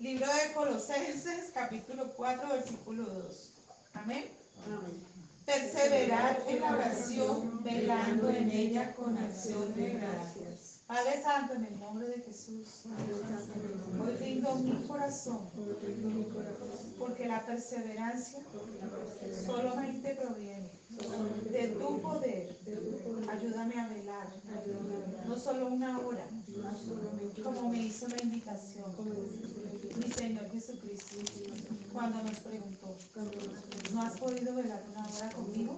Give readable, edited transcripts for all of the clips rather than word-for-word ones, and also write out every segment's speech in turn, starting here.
Libro de Colosenses, capítulo 4, versículo 2. Amén. Amén. Perseverad en la oración, velando en ella con acción de gracias. Padre Santo, en el nombre de Jesús, hoy rindo mi corazón, porque la perseverancia solamente proviene de tu poder. Ayúdame a velar, no solo una hora, como me hizo la invitación mi Señor Jesucristo, cuando nos preguntó, ¿no has podido velar una hora conmigo?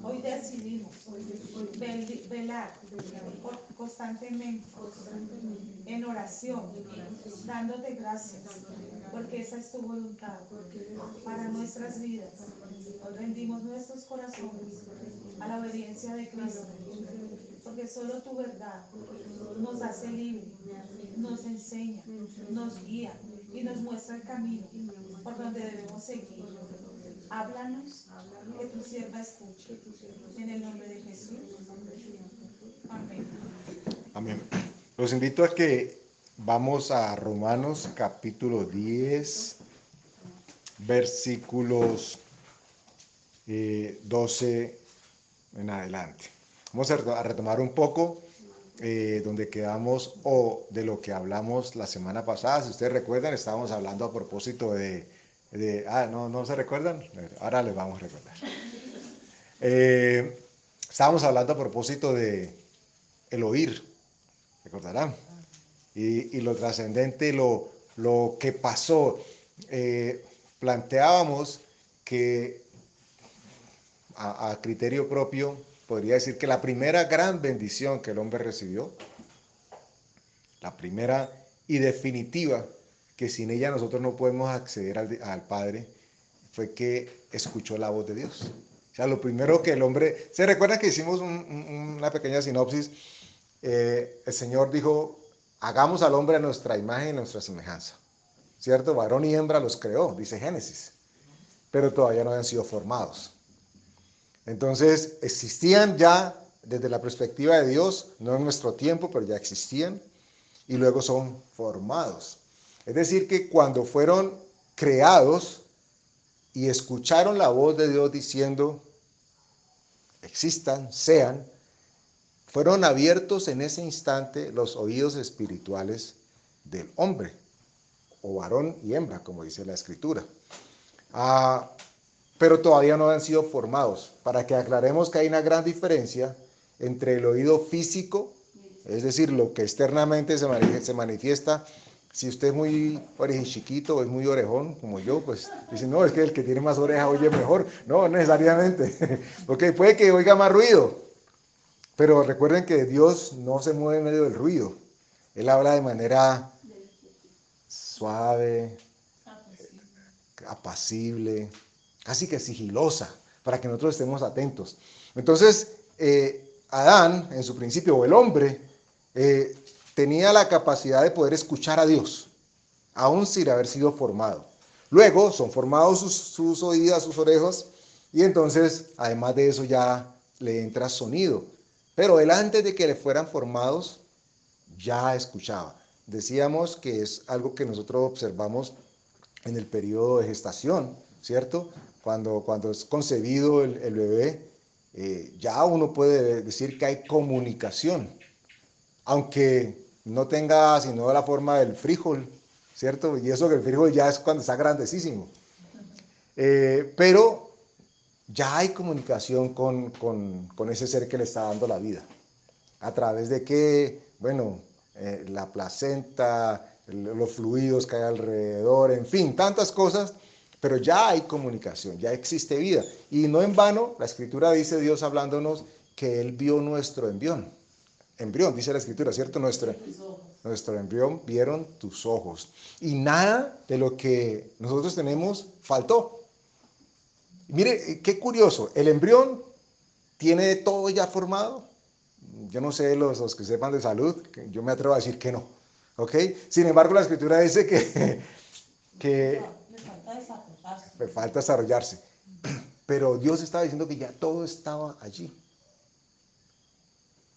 Hoy decidimos velar constantemente en oración, dándote gracias, porque esa es tu voluntad para nuestras vidas. Hoy rendimos nuestros corazones a la obediencia de Cristo, porque solo tu verdad nos hace libre, nos enseña, nos guía y nos muestra el camino por donde debemos seguir. Háblanos, que tu sierva escuche. En el nombre de Jesús. Amén. Amén. Los invito a que vamos a Romanos capítulo 10, versículos 12 en adelante. Vamos a retomar un poco donde quedamos o de lo que hablamos la semana pasada. Si ustedes recuerdan, estábamos hablando a propósito ¿no se recuerdan? Ahora les vamos a recordar. Estábamos hablando a propósito de el oír, recordarán, y lo trascendente, lo que pasó. Planteábamos que a criterio propio, podría decir que la primera gran bendición que el hombre recibió, la primera y definitiva, que sin ella nosotros no podemos acceder al Padre, fue que escuchó la voz de Dios. O sea, lo primero que el hombre... ¿Se recuerdan que hicimos una pequeña sinopsis? El Señor dijo, hagamos al hombre a nuestra imagen y a nuestra semejanza. ¿Cierto? Varón y hembra los creó, dice Génesis. Pero todavía no habían sido formados. Entonces, existían ya desde la perspectiva de Dios, no en nuestro tiempo, pero ya existían, y luego son formados. Es decir, que cuando fueron creados y escucharon la voz de Dios diciendo, existan, sean, fueron abiertos en ese instante los oídos espirituales del hombre, o varón y hembra, como dice la Escritura. Pero todavía no han sido formados. Para que aclaremos que hay una gran diferencia entre el oído físico, es decir, lo que externamente se manifiesta. Si usted es muy chiquito o es muy orejón, como yo, pues dice, no, es que el que tiene más oreja oye mejor. No, necesariamente, porque puede que oiga más ruido. Pero recuerden que Dios no se mueve en medio del ruido. Él habla de manera suave, apacible, casi que sigilosa, para que nosotros estemos atentos. Entonces, Adán, en su principio, o el hombre, tenía la capacidad de poder escuchar a Dios, aún sin haber sido formado. Luego son formados sus oídas, sus orejas, y entonces, además de eso, ya le entra sonido. Pero él, antes de que le fueran formados, ya escuchaba. Decíamos que es algo que nosotros observamos en el periodo de gestación, ¿cierto? Cuando es concebido el bebé, ya uno puede decir que hay comunicación, aunque no tenga sino la forma del frijol, ¿cierto? Y eso que el frijol ya es cuando está grandecísimo. Pero ya hay comunicación con ese ser que le está dando la vida. ¿A través de qué? Bueno, la placenta, los fluidos que hay alrededor, en fin, tantas cosas, pero ya hay comunicación, ya existe vida. Y no en vano, la Escritura dice, Dios hablándonos, que Él vio nuestro embrión, dice la Escritura, ¿cierto? Nuestro embrión vieron tus ojos. Y nada de lo que nosotros tenemos faltó. Mire, qué curioso, el embrión tiene todo ya formado. Yo no sé los que sepan de salud, yo me atrevo a decir que no. ¿Ok? Sin embargo, la Escritura dice que me falta desarrollarse. Pero Dios estaba diciendo que ya todo estaba allí.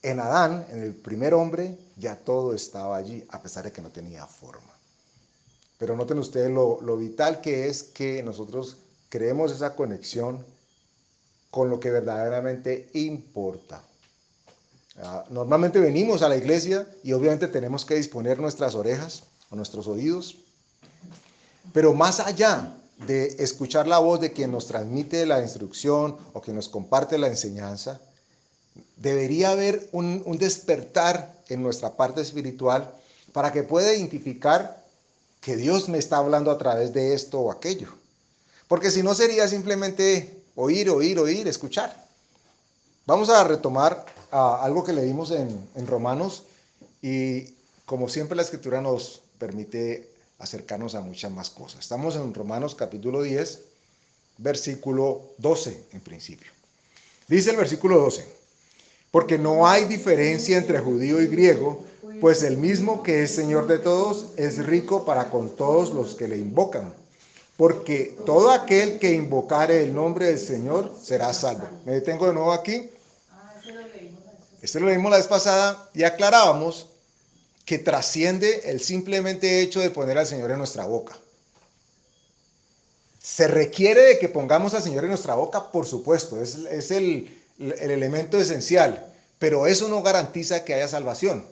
En Adán, en el primer hombre, ya todo estaba allí, a pesar de que no tenía forma. Pero noten ustedes lo vital que es que nosotros creemos esa conexión con lo que verdaderamente importa. Normalmente venimos a la iglesia y obviamente tenemos que disponer nuestras orejas o nuestros oídos, pero más allá de escuchar la voz de quien nos transmite la instrucción o quien nos comparte la enseñanza, debería haber un despertar en nuestra parte espiritual para que pueda identificar que Dios me está hablando a través de esto o aquello. Porque si no sería simplemente oír, oír, oír, escuchar. Vamos a retomar algo que leímos en Romanos y como siempre la escritura nos permite acercarnos a muchas más cosas. Estamos en Romanos capítulo 10, versículo 12 en principio. Dice el versículo 12, porque no hay diferencia entre judío y griego, pues el mismo que es Señor de todos es rico para con todos los que le invocan. Porque todo aquel que invocare el nombre del Señor será salvo. Me detengo de nuevo aquí. Este lo leímos la vez pasada y aclarábamos que trasciende el simplemente hecho de poner al Señor en nuestra boca. Se requiere de que pongamos al Señor en nuestra boca, por supuesto, es el elemento esencial, pero eso no garantiza que haya salvación.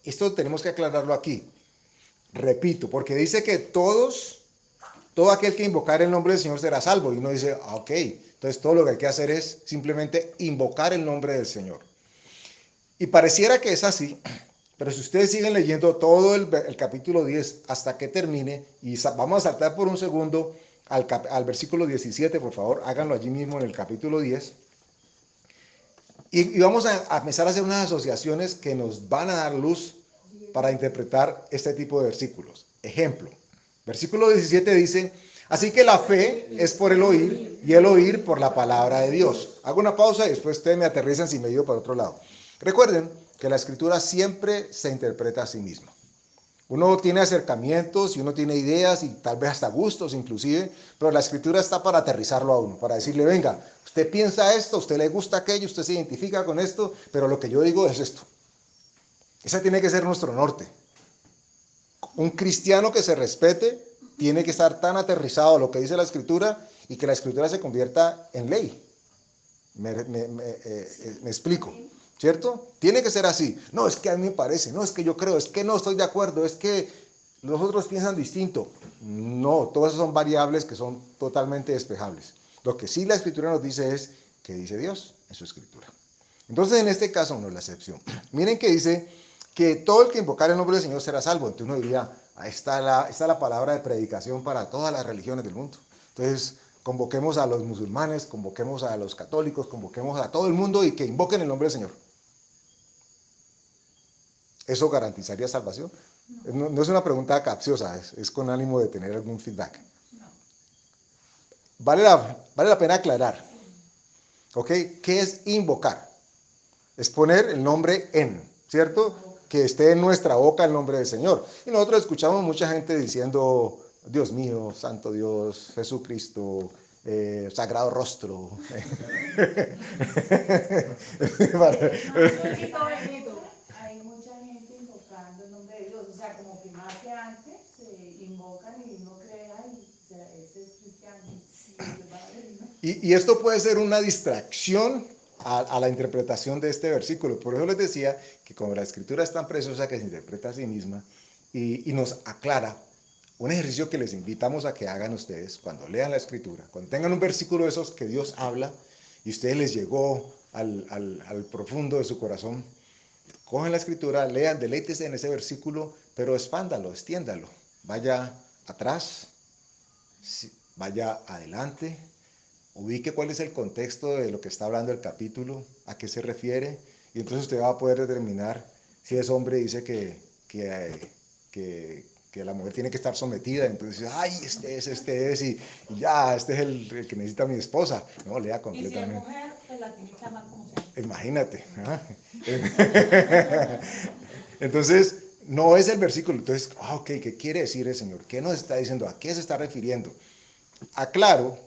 Esto tenemos que aclararlo aquí. Repito, porque dice que todo aquel que invocar el nombre del Señor será salvo. Y uno dice, ok, entonces todo lo que hay que hacer es simplemente invocar el nombre del Señor. Y pareciera que es así, pero si ustedes siguen leyendo todo el capítulo 10 hasta que termine, y vamos a saltar por un segundo al versículo 17, por favor, háganlo allí mismo en el capítulo 10. Y vamos a empezar a hacer unas asociaciones que nos van a dar luz para interpretar este tipo de versículos. Ejemplo, versículo 17 dice, así que la fe es por el oír y el oír por la palabra de Dios. Hago una pausa y después ustedes me aterrizan si me digo para otro lado. Recuerden que la escritura siempre se interpreta a sí misma. Uno tiene acercamientos y uno tiene ideas y tal vez hasta gustos inclusive, pero la escritura está para aterrizarlo a uno, para decirle, venga, usted piensa esto, a usted le gusta aquello, usted se identifica con esto, pero lo que yo digo es esto. Ese tiene que ser nuestro norte. Un cristiano que se respete tiene que estar tan aterrizado a lo que dice la escritura y que la escritura se convierta en ley. Me explico, ¿cierto? Tiene que ser así. No, es que a mí me parece, no, es que yo creo, es que no estoy de acuerdo, es que los otros piensan distinto. No, todas esas son variables que son totalmente despejables. Lo que sí la escritura nos dice es que dice Dios en su escritura. Entonces, en este caso no es la excepción. Miren que dice que todo el que invocar el nombre del Señor será salvo. Entonces uno diría, ahí está la palabra de predicación para todas las religiones del mundo. Entonces, convoquemos a los musulmanes, convoquemos a los católicos, convoquemos a todo el mundo y que invoquen el nombre del Señor. ¿Eso garantizaría salvación? No es una pregunta capciosa, es con ánimo de tener algún feedback. Vale la pena aclarar. ¿Ok? ¿Qué es invocar? Es poner el nombre en, ¿cierto? Que esté en nuestra boca el nombre del Señor. Y nosotros escuchamos mucha gente diciendo, Dios mío, Santo Dios, Jesucristo, Sagrado Rostro. Hay mucha gente invocando el nombre de Dios, o sea, como que más que antes se invocan y uno cree, ay, ese es cristiano, sí, y esto puede ser una distracción a la interpretación de este versículo. Por eso les decía que como la escritura es tan preciosa que se interpreta a sí misma y nos aclara, un ejercicio que les invitamos a que hagan ustedes cuando lean la escritura, cuando tengan un versículo de esos que Dios habla y a ustedes les llegó al profundo de su corazón, cogen la escritura, lean, deleítese en ese versículo, pero expándalo, extiéndalo, vaya atrás, vaya adelante, ubique cuál es el contexto de lo que está hablando el capítulo, a qué se refiere, y entonces usted va a poder determinar si ese hombre dice que la mujer tiene que estar sometida, entonces dice, ay, este es, y ya, este es el que necesita mi esposa. No, lea completamente. Y si es mujer, pues la tiene que amar como sea. Imagínate. Entonces, no es el versículo. Entonces, ok, ¿qué quiere decir el Señor? ¿Qué nos está diciendo? ¿A qué se está refiriendo? Aclaro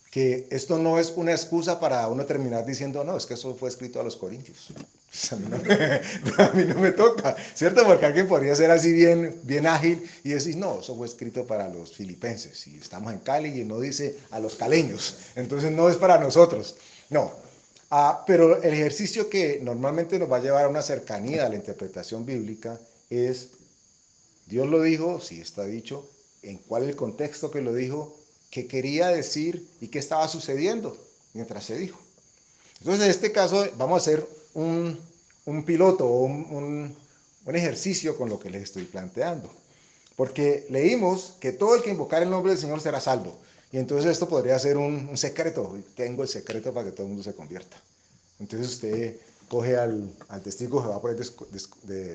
que esto no es una excusa para uno terminar diciendo, no, es que eso fue escrito a los Corintios. Pues a mí no me toca, ¿cierto? Porque alguien podría ser así bien ágil y decir, no, eso fue escrito para los filipenses y estamos en Cali y no dice a los caleños, entonces no es para nosotros. No, pero el ejercicio que normalmente nos va a llevar a una cercanía a la interpretación bíblica es, Dios lo dijo, sí está dicho, en cuál es el contexto que lo dijo, qué quería decir y qué estaba sucediendo mientras se dijo. Entonces, en este caso, vamos a hacer un piloto o un ejercicio con lo que les estoy planteando. Porque leímos que todo el que invocar el nombre del Señor será salvo. Y entonces esto podría ser un secreto. Tengo el secreto para que todo el mundo se convierta. Entonces usted coge al testigo Jehová por ahí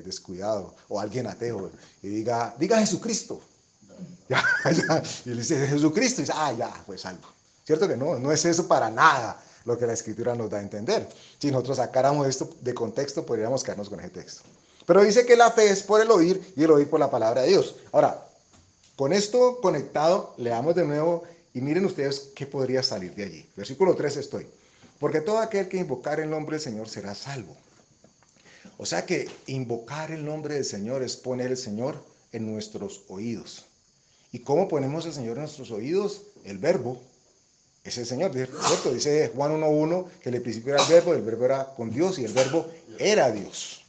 descuidado o alguien ateo y diga Jesucristo. Ya, y le dice Jesucristo y dice, ya, pues salvo. ¿Cierto que no? No es eso para nada lo que la Escritura nos da a entender. Si nosotros sacáramos esto de contexto, podríamos quedarnos con ese texto. Pero dice que la fe es por el oír y el oír por la palabra de Dios. Ahora, con esto conectado, leamos de nuevo y miren ustedes qué podría salir de allí. Versículo 3 estoy. Porque todo aquel que invocar el nombre del Señor será salvo. O sea que invocar el nombre del Señor es poner el Señor en nuestros oídos. ¿Y cómo ponemos al Señor en nuestros oídos? El verbo es el Señor, ¿cierto? Dice Juan 1:1 que en el principio era el verbo era con Dios y el verbo era Dios.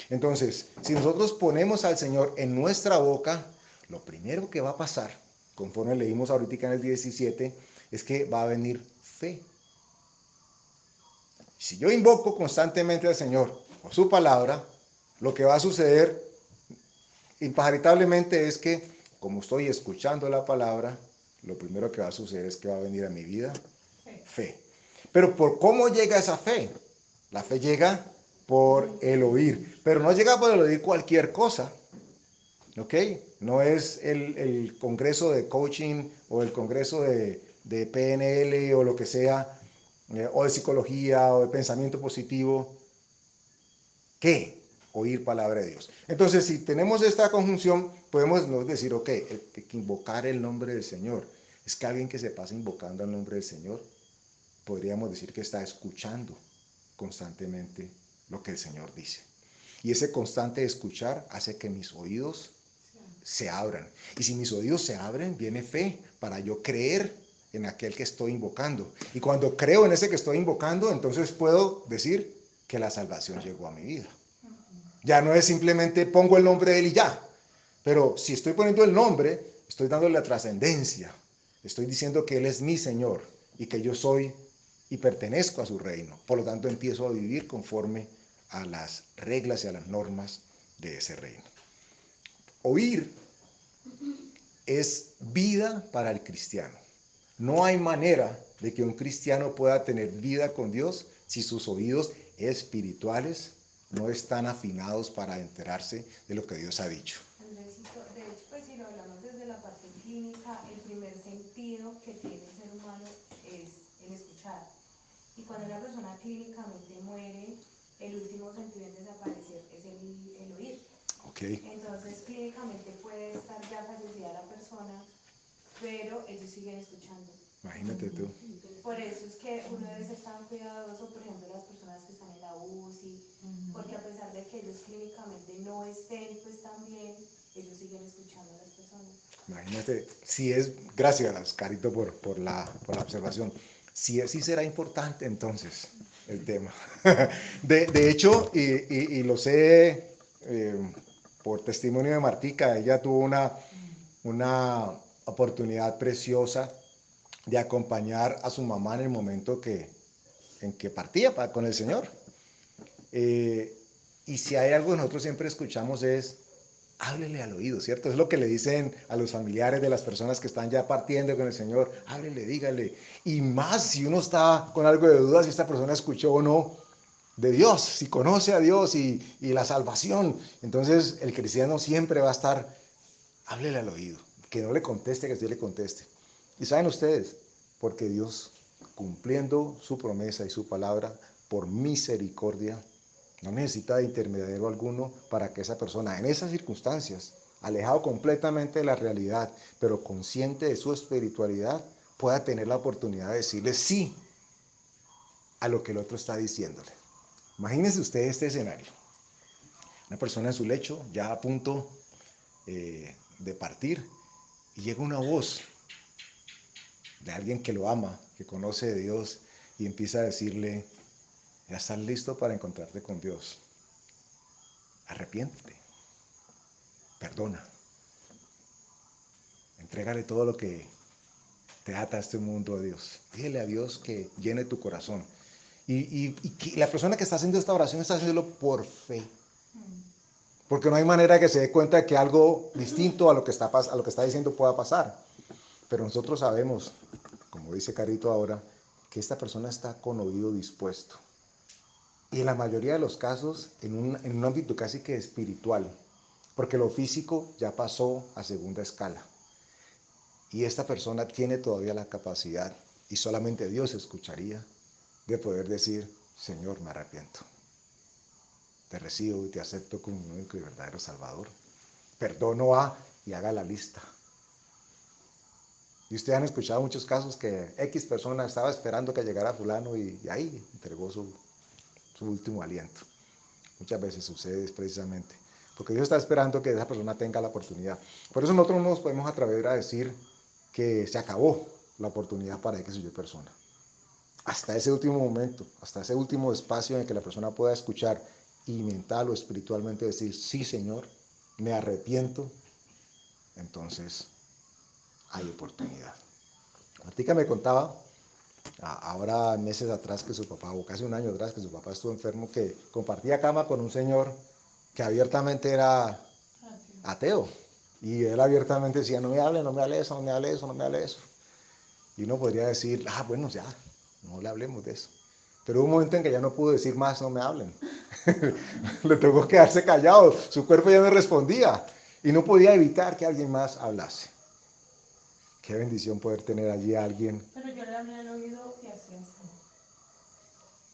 Entonces, si nosotros ponemos al Señor en nuestra boca, lo primero que va a pasar, conforme leímos ahorita en el 17, es que va a venir fe. Si yo invoco constantemente al Señor por su palabra, lo que va a suceder imparitablemente es que, como estoy escuchando la palabra, lo primero que va a suceder es que va a venir a mi vida fe. Pero ¿por cómo llega esa fe? La fe llega por el oír, pero no llega por el oír cualquier cosa, ¿ok? No es el congreso de coaching o el congreso de PNL o lo que sea, o de psicología o de pensamiento positivo. ¿Qué? Oír palabra de Dios. Entonces, si tenemos esta conjunción, podemos decir, ok, invocar el nombre del Señor. Es que alguien que se pasa invocando el nombre del Señor, podríamos decir que está escuchando constantemente lo que el Señor dice. Y ese constante escuchar hace que mis oídos se abran. Y si mis oídos se abren, viene fe para yo creer en aquel que estoy invocando. Y cuando creo en ese que estoy invocando, entonces puedo decir que la salvación llegó a mi vida. Ya no es simplemente pongo el nombre de él y ya. Pero si estoy poniendo el nombre, estoy dándole la trascendencia. Estoy diciendo que él es mi Señor y que yo soy y pertenezco a su reino. Por lo tanto, empiezo a vivir conforme a las reglas y a las normas de ese reino. Oír es vida para el cristiano. No hay manera de que un cristiano pueda tener vida con Dios si sus oídos espirituales no están afinados para enterarse de lo que Dios ha dicho. Andresito, de hecho, pues si lo hablamos desde la parte clínica, el primer sentido que tiene el ser humano es el escuchar. Y cuando una persona clínicamente muere, el último sentido en desaparecer es el oír. Okay. Entonces, clínicamente puede estar ya fallecida la persona, pero ellos siguen escuchando. Imagínate tú. Por eso es que uno debe ser tan cuidadoso, por ejemplo, las personas que están en la UCI, porque a pesar de que ellos clínicamente no estén pues tan bien, ellos siguen escuchando a las personas. Imagínate, si es, gracias Carito por la observación, si sí será importante entonces el tema. De hecho, y lo sé por testimonio de Martica, ella tuvo una oportunidad preciosa de acompañar a su mamá en el momento en que partía con el Señor. Y si hay algo que nosotros siempre escuchamos es, háblele al oído, ¿cierto? Es lo que le dicen a los familiares de las personas que están ya partiendo con el Señor, háblele, dígale. Y más si uno está con algo de duda si esta persona escuchó o no de Dios, si conoce a Dios y la salvación. Entonces el cristiano siempre va a estar, háblele al oído, que no le conteste, que Dios le conteste. Y saben ustedes, porque Dios, cumpliendo su promesa y su palabra, por misericordia, no necesita de intermediario alguno para que esa persona, en esas circunstancias, alejado completamente de la realidad, pero consciente de su espiritualidad, pueda tener la oportunidad de decirle sí a lo que el otro está diciéndole. Imagínense usted este escenario. Una persona en su lecho, ya a punto de partir, y llega una voz de alguien que lo ama, que conoce de Dios, y empieza a decirle, ya estás listo para encontrarte con Dios. Arrepiéntete, perdona, entrégale todo lo que te ata a este mundo a Dios. Dígale a Dios que llene tu corazón. Y que la persona que está haciendo esta oración está haciéndolo por fe. Porque no hay manera que se dé cuenta de que algo distinto a lo que está diciendo pueda pasar. Pero nosotros sabemos, como dice Carito ahora, que esta persona está con oído dispuesto. Y en la mayoría de los casos, en un ámbito casi que espiritual. Porque lo físico ya pasó a segunda escala. Y esta persona tiene todavía la capacidad, y solamente Dios escucharía, de poder decir, Señor, me arrepiento. Te recibo y te acepto como mi único y verdadero Salvador. Perdono y haga la lista. Y ustedes han escuchado muchos casos que X persona estaba esperando que llegara fulano y ahí entregó su último aliento. Muchas veces sucede precisamente porque Dios está esperando que esa persona tenga la oportunidad. Por eso nosotros no nos podemos atrever a decir que se acabó la oportunidad para X o Y persona. Hasta ese último momento, hasta ese último espacio en el que la persona pueda escuchar y mental o espiritualmente decir, sí Señor, me arrepiento, entonces hay oportunidad. Martica me contaba, ahora meses atrás que su papá, o casi un año atrás que su papá estuvo enfermo, que compartía cama con un señor que abiertamente era ateo. Y él abiertamente decía, no me hable eso, no me hable eso, no me hable eso. Y uno podría decir, bueno, ya, no le hablemos de eso. Pero hubo un momento en que ya no pudo decir más, no me hablen. Le tocó quedarse callado, su cuerpo ya no respondía. Y no podía evitar que alguien más hablase. Qué bendición poder tener allí a alguien. Pero yo le hablé al oído y hacía así.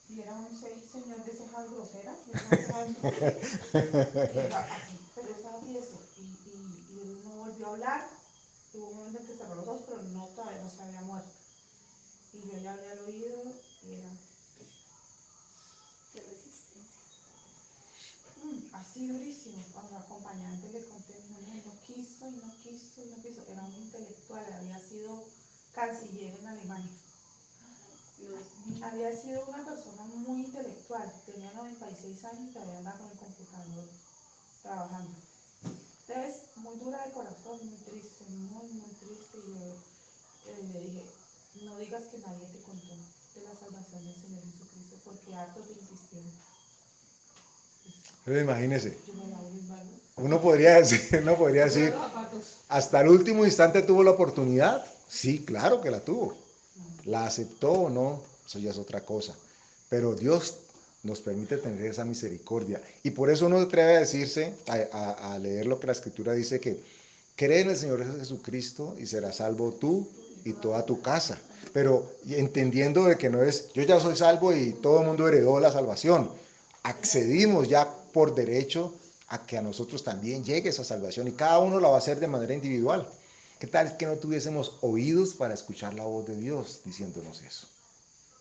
Y era un señor de cejas groseras, pero estaba tieso. Y él no volvió a hablar. Tuvo un momento en que cerró los ojos, pero no, todavía no se había muerto. Y yo le hablé al oído y era así durísimo. Cuando el acompañante le conté, no quiso y no quiso y no quiso. Era un intelectual, había sido canciller en Alemania. Había sido una persona muy intelectual, tenía 96 años y todavía andaba con el computador trabajando. Entonces, muy dura de corazón, muy triste. Y yo le dije, no digas que nadie te contó de la salvación del Señor Jesucristo, porque hartos te insistieron. Pero imagínese, Yo me lavo mis manos. uno podría decir, hasta el último instante tuvo la oportunidad. Sí, claro que la tuvo. ¿La aceptó o no? Eso ya es otra cosa. Pero Dios nos permite tener esa misericordia. Y por eso uno atreve a decirse, a leer lo que la Escritura dice, que cree en el Señor Jesucristo y serás salvo tú y toda tu casa. Pero entendiendo de que no es, yo ya soy salvo y todo el mundo heredó la salvación. Accedimos ya por derecho a que a nosotros también llegue esa salvación y cada uno la va a hacer de manera individual. ¿Qué tal que no tuviésemos oídos para escuchar la voz de Dios diciéndonos eso?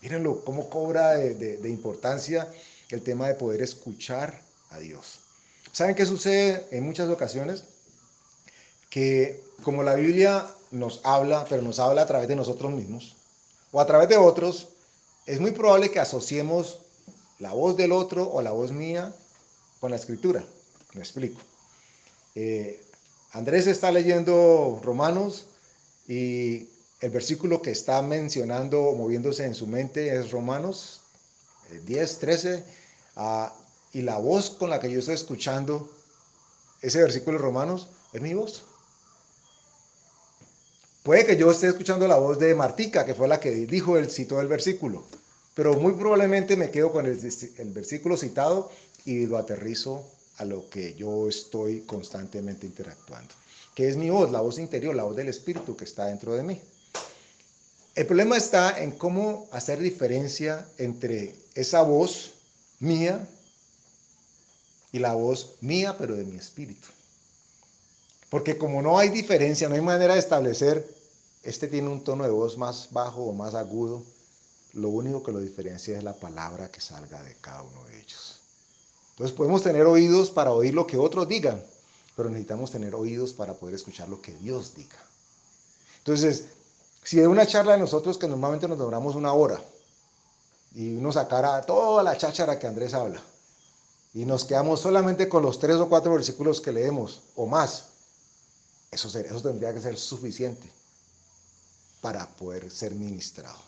Mírenlo, cómo cobra de importancia el tema de poder escuchar a Dios. ¿Saben qué sucede en muchas ocasiones? Que como la Biblia nos habla, pero nos habla a través de nosotros mismos, o a través de otros, es muy probable que asociemos la voz del otro o la voz mía con la Escritura. Me explico. Andrés está leyendo Romanos y el versículo que está mencionando o moviéndose en su mente es Romanos 10, 13, y la voz con la que yo estoy escuchando ese versículo de Romanos es mi voz. Puede que yo esté escuchando la voz de Martica, que fue la que dijo citó el versículo, pero muy probablemente me quedo con el versículo citado y lo aterrizo a lo que yo estoy constantemente interactuando, que es mi voz, la voz interior, la voz del Espíritu que está dentro de mí. El problema está en cómo hacer diferencia entre esa voz mía y la voz mía, pero de mi espíritu. Porque como no hay diferencia, no hay manera de establecer, este tiene un tono de voz más bajo o más agudo, lo único que lo diferencia es la palabra que salga de cada uno de ellos. Entonces podemos tener oídos para oír lo que otros digan, pero necesitamos tener oídos para poder escuchar lo que Dios diga. Entonces, si de una charla de nosotros que normalmente nos demoramos 1 hora y uno sacara toda la cháchara que Andrés habla y nos quedamos solamente con los 3 o 4 versículos que leemos o más, eso tendría que ser suficiente para poder ser ministrado.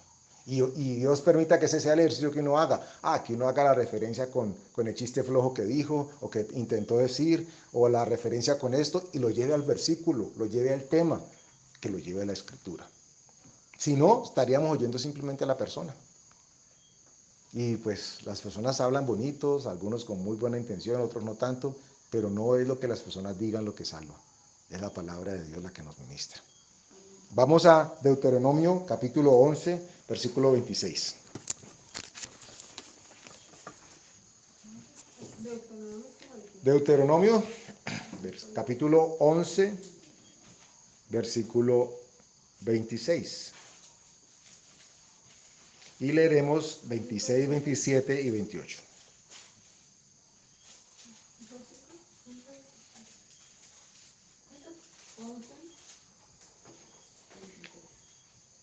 Y Dios permita que ese sea el ejercicio que uno haga. Que uno haga la referencia con el chiste flojo que dijo o que intentó decir, o la referencia con esto, y lo lleve al versículo, lo lleve al tema, que lo lleve a la escritura. Si no, estaríamos oyendo simplemente a la persona. Y pues las personas hablan bonitos, algunos con muy buena intención, otros no tanto, pero no es lo que las personas digan lo que salva. Es la palabra de Dios la que nos ministra. Vamos a Deuteronomio capítulo 11, versículo 26. Deuteronomio capítulo 11, versículo 26. Y leeremos 26, 27 y 28.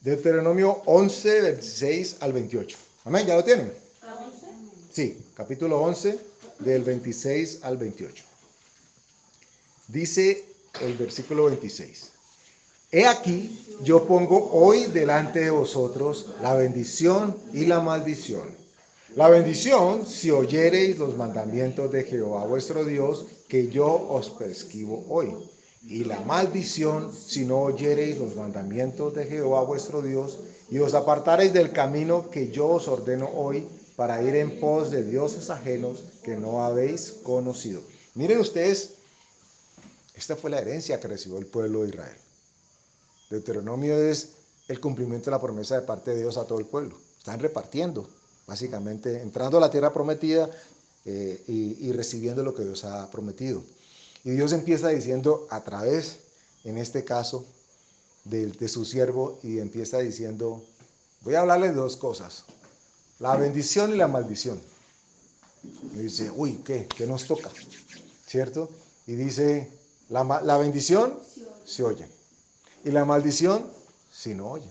Deuteronomio 11, 26 al 28. Amén, ¿ya lo tienen? Sí, capítulo 11, del 26 al 28. Dice el versículo 26. He aquí, yo pongo hoy delante de vosotros la bendición y la maldición. La bendición, si oyereis los mandamientos de Jehová vuestro Dios, que yo os prescribo hoy. Y la maldición, si no oyereis los mandamientos de Jehová vuestro Dios, y os apartareis del camino que yo os ordeno hoy, para ir en pos de dioses ajenos que no habéis conocido. Miren ustedes, esta fue la herencia que recibió el pueblo de Israel. Deuteronomio es el cumplimiento de la promesa de parte de Dios a todo el pueblo. Están repartiendo, básicamente, entrando a la tierra prometida y recibiendo lo que Dios ha prometido. Y Dios empieza diciendo a través, en este caso, de su siervo, y empieza diciendo, voy a hablarles de 2 cosas, la bendición y la maldición. Y dice, uy, ¿qué nos toca? ¿Cierto? Y dice, la bendición se oye. Y la maldición, si no oye.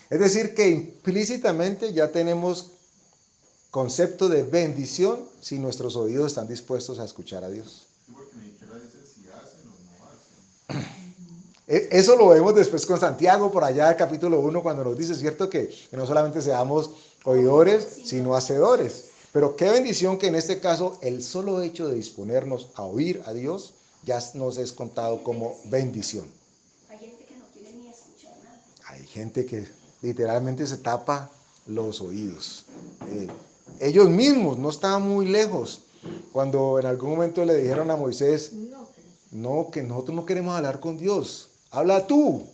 Es decir, que implícitamente ya tenemos concepto de bendición si nuestros oídos están dispuestos a escuchar a Dios. Eso lo vemos después con Santiago, por allá del capítulo 1, cuando nos dice, ¿cierto? Que no solamente seamos oidores, sino hacedores. Pero qué bendición que en este caso el solo hecho de disponernos a oír a Dios ya nos es contado como bendición. Hay gente que literalmente se tapa los oídos. Ellos mismos no estaban muy lejos cuando en algún momento le dijeron a Moisés, no, que nosotros no queremos hablar con Dios. Habla tú.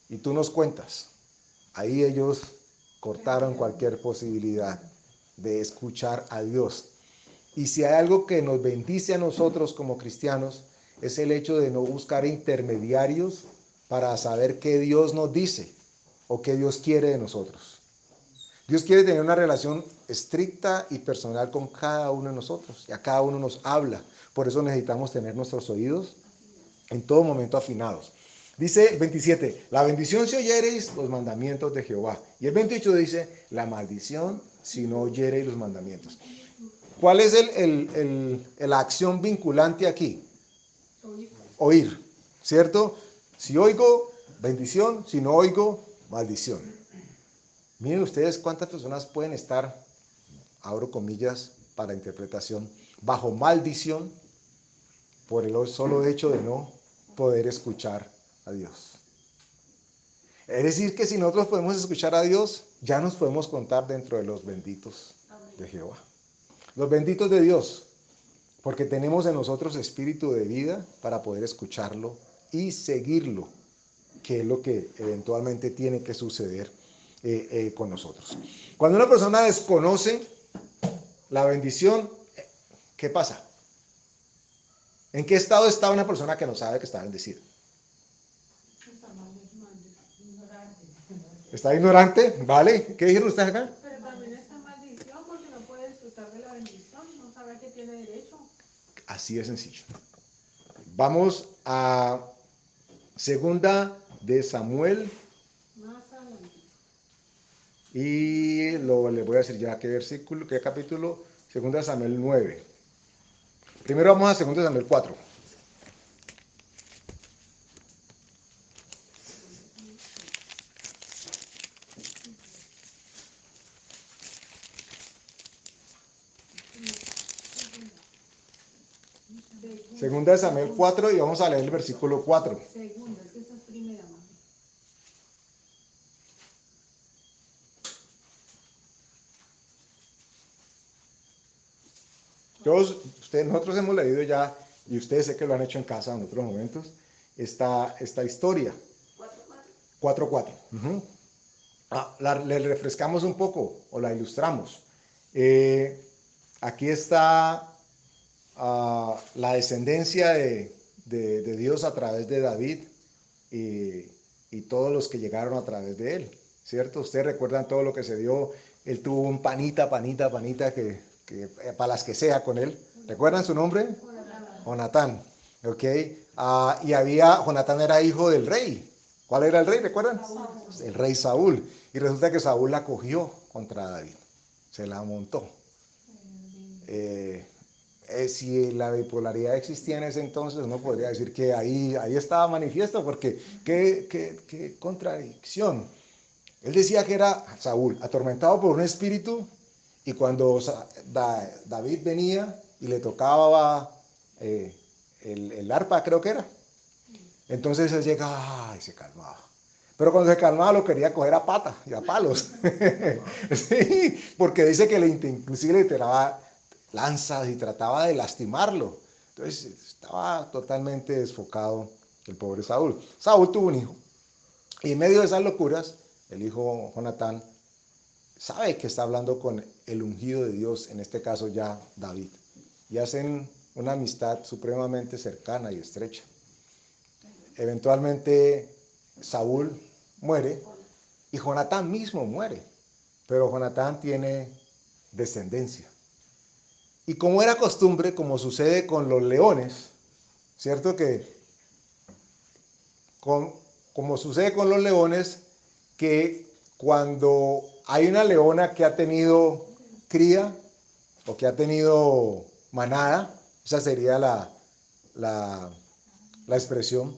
Y tú nos cuentas. Ahí ellos cortaron cualquier posibilidad de escuchar a Dios. Y si hay algo que nos bendice a nosotros como cristianos, es el hecho de no buscar intermediarios para saber qué Dios nos dice o qué Dios quiere de nosotros. Dios quiere tener una relación estricta y personal con cada uno de nosotros, y a cada uno nos habla. Por eso necesitamos tener nuestros oídos en todo momento afinados. Dice 27, la bendición si oyereis los mandamientos de Jehová. Y el 28 dice, la maldición si no oyereis los mandamientos. ¿Cuál es la acción vinculante aquí? Oír, ¿cierto? Si oigo, bendición, si no oigo, maldición. Miren ustedes cuántas personas pueden estar, abro comillas para interpretación, bajo maldición por el solo hecho de no poder escuchar a Dios. Es decir, que si nosotros podemos escuchar a Dios, ya nos podemos contar dentro de los benditos de Jehová. Los benditos de Dios, porque tenemos en nosotros espíritu de vida para poder escucharlo y seguirlo, que es lo que eventualmente tiene que suceder con nosotros. Cuando una persona desconoce la bendición, ¿qué pasa? ¿En qué estado está una persona que no sabe que está bendecida? ¿Está ignorante? ¿Vale? ¿Qué dijeron ustedes acá? Pero también está maldición porque no puede disfrutar de la bendición, no sabe que tiene derecho. Así de sencillo. Vamos a segunda de Samuel Más adelante. y les voy a decir ya qué versículo, qué capítulo. Segunda de Samuel 9. Primero vamos a segunda de Samuel 4. Segunda de Samuel 4 y vamos a leer el versículo 4. Segunda, es que esa es primera, mami. Nosotros hemos leído ya, y ustedes sé que lo han hecho en casa en otros momentos, esta historia. 4:4. Uh-huh. Le refrescamos un poco o la ilustramos. Aquí está la descendencia de Dios a través de David y todos los que llegaron a través de él, ¿cierto? Ustedes recuerdan todo lo que se dio. Él tuvo un panita que para las que sea con él. ¿Recuerdan su nombre? Jonatán. ¿Ok? Y Jonatán era hijo del rey. ¿Cuál era el rey? ¿Recuerdan? El rey Saúl. Y resulta que Saúl la cogió contra David. Se la montó. Si la bipolaridad existía en ese entonces, uno podría decir que ahí estaba manifiesto, porque qué contradicción. Él decía que era Saúl, atormentado por un espíritu, y cuando David venía y le tocaba el arpa, creo que era, entonces él llegaba y se calmaba. Pero cuando se calmaba lo quería coger a pata y a palos. Sí, porque dice que inclusive le tiraba lanzas y trataba de lastimarlo. Entonces estaba totalmente desfocado el pobre Saúl. Saúl tuvo un hijo. Y en medio de esas locuras, el hijo Jonatán sabe que está hablando con el ungido de Dios, en este caso ya David. Y hacen una amistad supremamente cercana y estrecha. Eventualmente Saúl muere y Jonatán mismo muere. Pero Jonatán tiene descendencia. Y como era costumbre, como sucede con los leones, ¿cierto? Como sucede con los leones, que cuando hay una leona que ha tenido cría o que ha tenido manada, esa sería la expresión.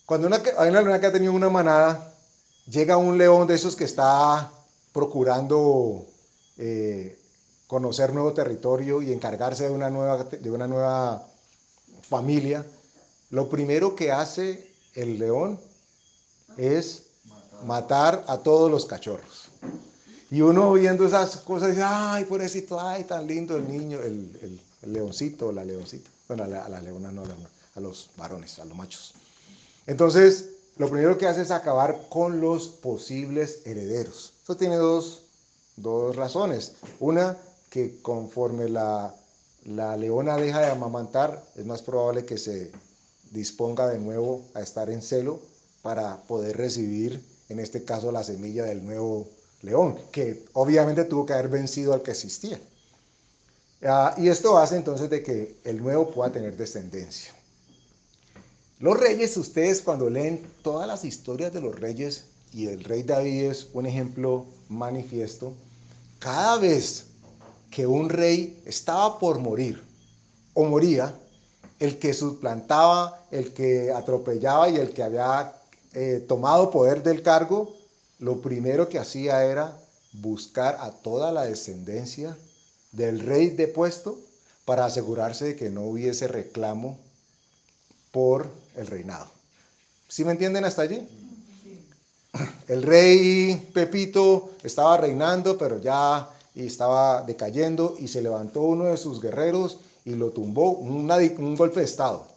Cuando hay una leona que ha tenido una manada, llega un león de esos que está procurando conocer nuevo territorio y encargarse de una nueva familia. Lo primero que hace el león es matar a todos los cachorros. Y uno viendo esas cosas dice, ay, pobrecito, ay, tan lindo el niño, el leoncito, la leoncita. Bueno, a la leona no, a los varones, a los machos. Entonces, lo primero que hace es acabar con los posibles herederos. Eso tiene dos razones. Una, que conforme la leona deja de amamantar, es más probable que se disponga de nuevo a estar en celo para poder recibir, en este caso, la semilla del nuevo león, que obviamente tuvo que haber vencido al que existía. Y esto hace entonces de que el nuevo pueda tener descendencia. Los reyes, ustedes cuando leen todas las historias de los reyes, y el rey David es un ejemplo manifiesto, cada vez que un rey estaba por morir o moría, el que suplantaba, el que atropellaba y el que había tomado poder del cargo, lo primero que hacía era buscar a toda la descendencia del rey depuesto para asegurarse de que no hubiese reclamo por el reinado. ¿Sí me entienden hasta allí? El rey Pepito estaba reinando, pero ya estaba decayendo, y se levantó uno de sus guerreros y lo tumbó, un golpe de estado.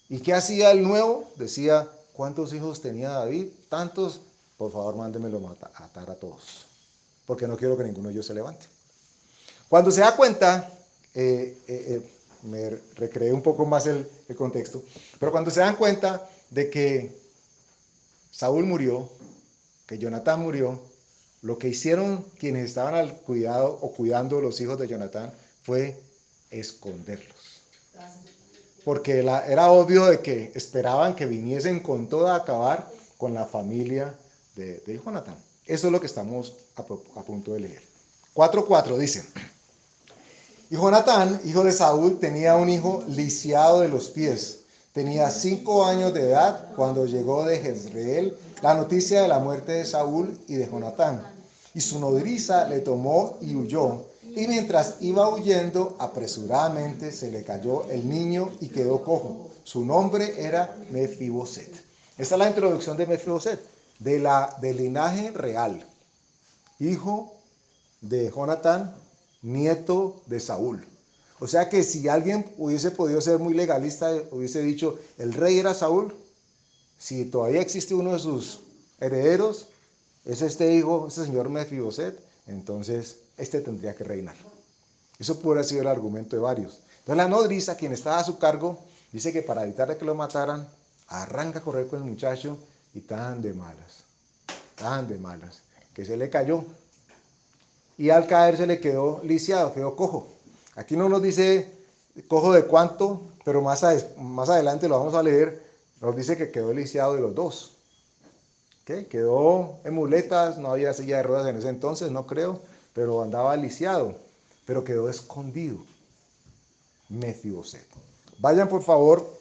¿Y qué hacía el nuevo? Decía, ¿cuántos hijos tenía David? Tantos, por favor mándenmelo matar a todos, porque no quiero que ninguno de ellos se levante. Cuando se da cuenta, me recreé un poco más el contexto, pero cuando se dan cuenta de que Saúl murió, que Jonatán murió, lo que hicieron quienes estaban al cuidado o cuidando los hijos de Jonatán fue esconderlos. Porque era obvio de que esperaban que viniesen con todo a acabar con la familia de Jonatán. Eso es lo que estamos a punto de leer. 4:4 dice: y Jonatán, hijo de Saúl, tenía un hijo lisiado de los pies. Tenía 5 años de edad cuando llegó de Jezreel la noticia de la muerte de Saúl y de Jonatán. Y su nodriza le tomó y huyó. Y mientras iba huyendo, apresuradamente se le cayó el niño y quedó cojo. Su nombre era Mefiboset. Esta es la introducción de Mefiboset, del linaje real. Hijo de Jonatán, nieto de Saúl. O sea que si alguien hubiese podido ser muy legalista, hubiese dicho, el rey era Saúl. Si todavía existe uno de sus herederos, es este hijo, este señor Mefiboset, entonces este tendría que reinar. Eso puede haber sido el argumento de varios. Entonces la nodriza, quien estaba a su cargo, dice que para evitar que lo mataran, arranca a correr con el muchacho y tan de malas, que se le cayó. Y al caer se le quedó lisiado, quedó cojo. Aquí no nos dice cojo de cuánto, pero más adelante lo vamos a leer, nos dice que quedó lisiado de los dos. ¿Okay? Quedó en muletas, no había silla de ruedas en ese entonces, no creo, pero andaba lisiado, pero quedó escondido. Mefiboset. Vayan por favor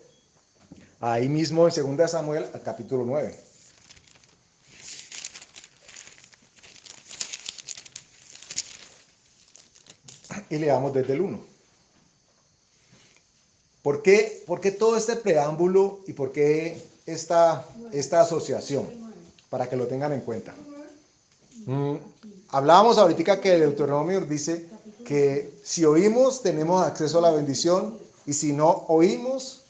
ahí mismo en 2 Samuel al capítulo 9. Y leamos desde el 1. ¿Por qué todo este preámbulo y por qué esta asociación? Para que lo tengan en cuenta. Hablábamos ahorita que el Deuteronomio dice que si oímos tenemos acceso a la bendición y si no oímos,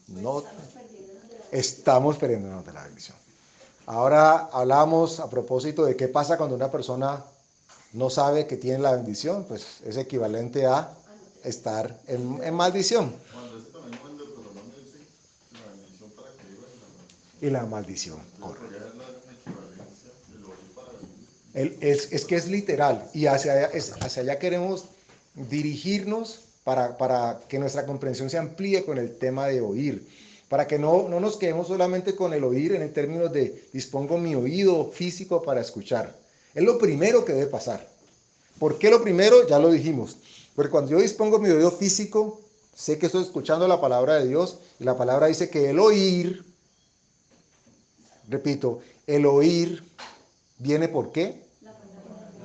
no estamos perdiéndonos de la bendición. Ahora hablamos a propósito de qué pasa cuando una persona no sabe que tiene la bendición, pues es equivalente a estar en maldición. Y la maldición, correcto. Es que es literal y hacia allá queremos dirigirnos para que nuestra comprensión se amplíe con el tema de oír, para que no nos quedemos solamente con el oír en el término de dispongo mi oído físico para escuchar. Es lo primero que debe pasar. ¿Por qué lo primero? Ya lo dijimos. Porque cuando yo dispongo mi oído físico, sé que estoy escuchando la palabra de Dios y la palabra dice que el oír, repito, el oír viene ¿por qué?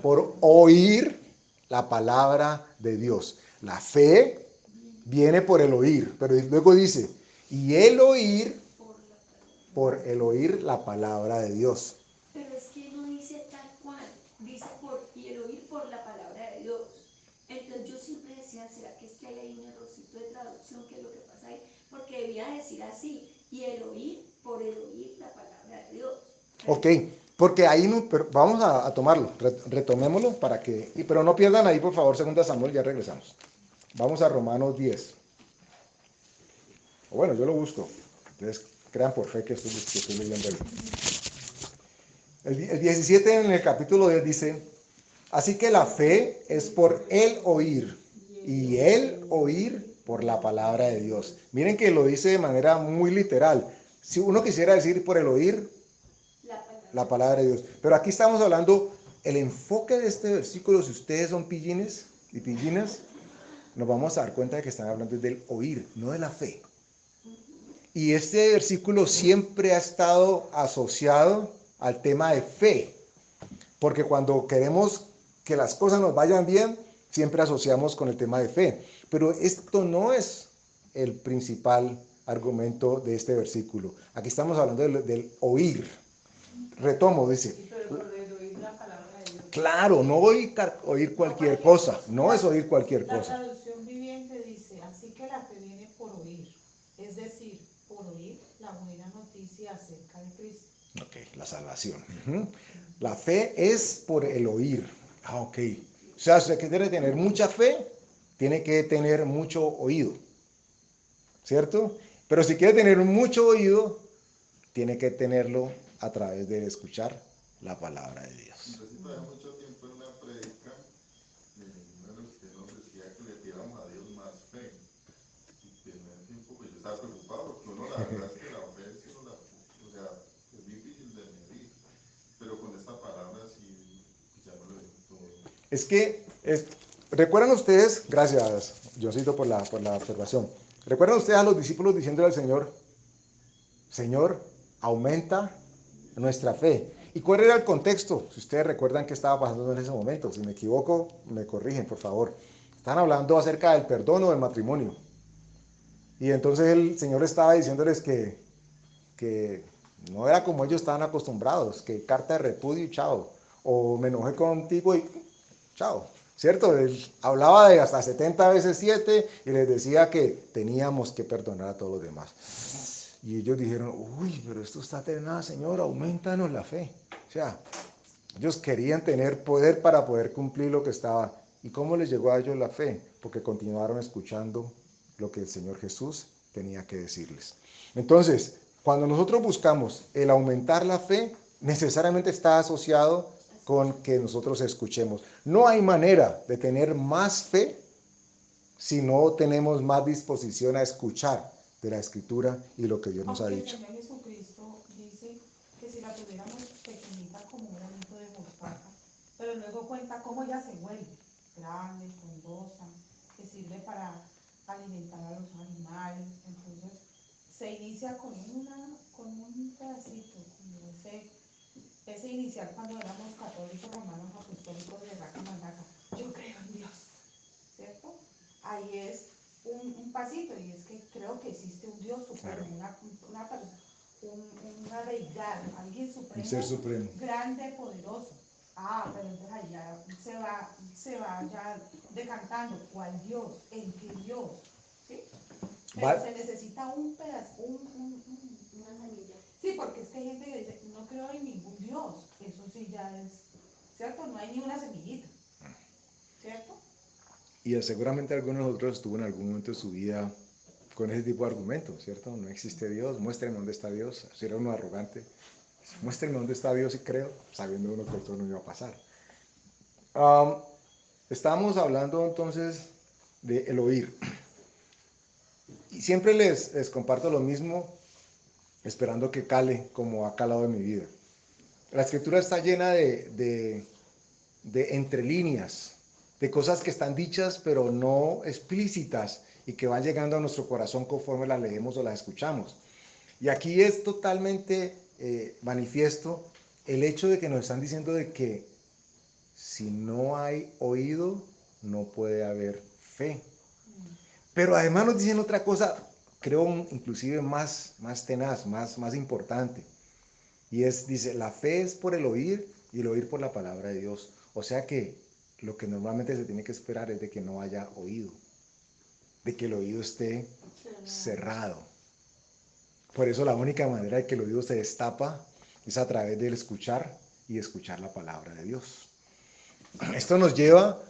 Por oír la palabra de Dios. La fe viene por el oír, pero luego dice, y el oír por el oír la palabra de Dios. Pero es que no dice tal cual, dice y el oír por la palabra de Dios. Entonces yo siempre decía, ¿será que es que hay ahí un errorcito de traducción? ¿Qué es lo que pasa ahí? Porque debía decir así, y el oír por el oír la palabra de Dios. Ok, porque ahí no, pero vamos a tomarlo, retomémoslo pero no pierdan ahí por favor 2 Samuel, ya regresamos. Vamos a Romanos 10. O bueno, yo lo busco, ustedes crean por fe que estoy leyendo ahí. El 17 en el capítulo 10 dice, así que la fe es por el oír, y el oír por la palabra de Dios. Miren que lo dice de manera muy literal. Si uno quisiera decir por el oír, la palabra de Dios. Pero aquí estamos hablando, el enfoque de este versículo, si ustedes son pillines y pillinas, nos vamos a dar cuenta de que están hablando del oír, no de la fe. Y este versículo siempre ha estado asociado al tema de fe, porque cuando queremos que las cosas nos vayan bien, siempre asociamos con el tema de fe. Pero esto no es el principal argumento de este versículo. Aquí estamos hablando del oír. Retomo, dice. Pero por el oír la palabra de Dios. Claro, no oír cualquier cosa, no es oír cualquier La cosa. traducción viviente dice, así que la fe viene por oír, es decir, por oír la buena noticia acerca de Cristo. Ok, la salvación. La fe es por el oír. Ok. O sea, usted que debe tener mucha fe, tiene que tener mucho oído. ¿Cierto? Pero si quiere tener mucho oído, tiene que tenerlo a través de escuchar la palabra de Dios. Entonces, todavía mucho tiempo en una predica, uno de los que nos decía que le pidiéramos a Dios más fe. Y que en ese tiempo pues yo estaba preocupado porque uno la verdad es que la fe sí uno la, o sea, es difícil de medir. Pero con esta palabra sí, ya me lo dijo todo. Es que, ¿recuerdan ustedes? Gracias, Johncito, por la observación. ¿Recuerdan ustedes a los discípulos diciéndole al Señor, Señor, aumenta nuestra fe? ¿Y cuál era el contexto? Si ustedes recuerdan qué estaba pasando en ese momento. Si me equivoco, me corrigen, por favor. Están hablando acerca del perdón o del matrimonio. Y entonces el Señor estaba diciéndoles que no era como ellos estaban acostumbrados, que carta de repudio y chao. O me enojé contigo y chao. ¿Cierto? Él hablaba de hasta 70 veces 7 y les decía que teníamos que perdonar a todos los demás. Y ellos dijeron, uy, pero esto está tenaz, Señor, aumentanos la fe. O sea, ellos querían tener poder para poder cumplir lo que estaba. ¿Y cómo les llegó a ellos la fe? Porque continuaron escuchando lo que el Señor Jesús tenía que decirles. Entonces, cuando nosotros buscamos el aumentar la fe, necesariamente está asociado con que nosotros escuchemos. No hay manera de tener más fe si no tenemos más disposición a escuchar de la Escritura y lo que Dios nos ha Aunque dicho. el Señor Jesucristo dice que si la tuviéramos pequeñita como un granito de mostaza, pero luego cuenta cómo ella se vuelve grande, frondosa, que sirve para alimentar a los animales. Entonces se inicia con un pedacito, como ese inicial cuando éramos católicos romanos apostólicos de Raca Mandaca. Yo creo en Dios, ¿cierto? Ahí es un pasito, y es que creo que existe un Dios supremo, una deidad, alguien supremo, Un ser supremo. grande, poderoso. Ah, pero entonces ahí ya se va ya decantando cuál Dios, en qué Dios, ¿sí? Pero se necesita un pedazo, Una semilla. sí, porque es que hay gente que dice, no creo en ningún Dios, eso sí ya es, ¿cierto? No hay ni una semillita, ¿cierto? Y seguramente alguno de nosotros estuvo en algún momento de su vida con ese tipo de argumentos, ¿cierto? No existe Dios, muéstrenme dónde está Dios. Si era uno arrogante, muéstrenme dónde está Dios y creo, sabiendo uno que esto no iba a pasar. Estábamos hablando entonces de el oír. Y siempre les comparto lo mismo, esperando que cale como ha calado en mi vida. La Escritura está llena de entre líneas, de cosas que están dichas pero no explícitas y que van llegando a nuestro corazón conforme las leemos o las escuchamos. Y aquí es totalmente manifiesto el hecho de que nos están diciendo de que si no hay oído, no puede haber fe. Pero además nos dicen otra cosa, creo inclusive más tenaz, más importante. Y dice, la fe es por el oír y el oír por la palabra de Dios. O sea que lo que normalmente se tiene que esperar es de que no haya oído, de que el oído esté cerrado. Por eso la única manera de que el oído se destapa es a través del escuchar y escuchar la palabra de Dios. Esto nos lleva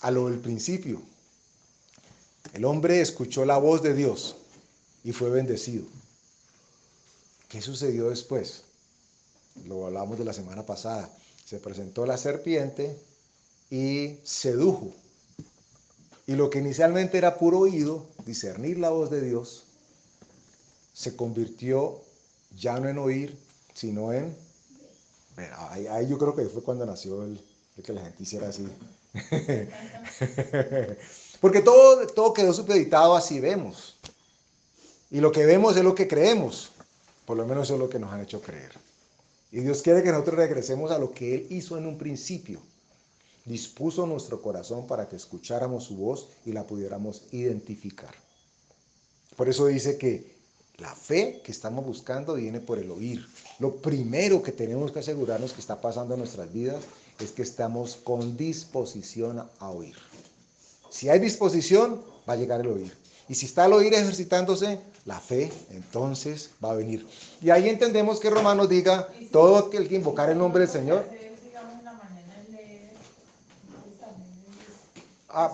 a lo del principio. El hombre escuchó la voz de Dios y fue bendecido. ¿Qué sucedió después? Lo hablamos de la semana pasada. Se presentó la serpiente y sedujo. Y lo que inicialmente era puro oído, discernir la voz de Dios, se convirtió ya no en oír, sino en... Bueno, ahí yo creo que fue cuando nació el que la gente hiciera así. Porque todo quedó supeditado a si vemos. Y lo que vemos es lo que creemos. Por lo menos eso es lo que nos han hecho creer. Y Dios quiere que nosotros regresemos a lo que Él hizo en un principio. Dispuso nuestro corazón para que escucháramos su voz y la pudiéramos identificar. Por eso dice que la fe que estamos buscando viene por el oír. Lo primero que tenemos que asegurarnos que está pasando en nuestras vidas es que estamos con disposición a oír. Si hay disposición, va a llegar el oír. Y si está el oír ejercitándose, la fe entonces va a venir. Y ahí entendemos que Romanos diga, todo aquel que invocar el nombre del Señor.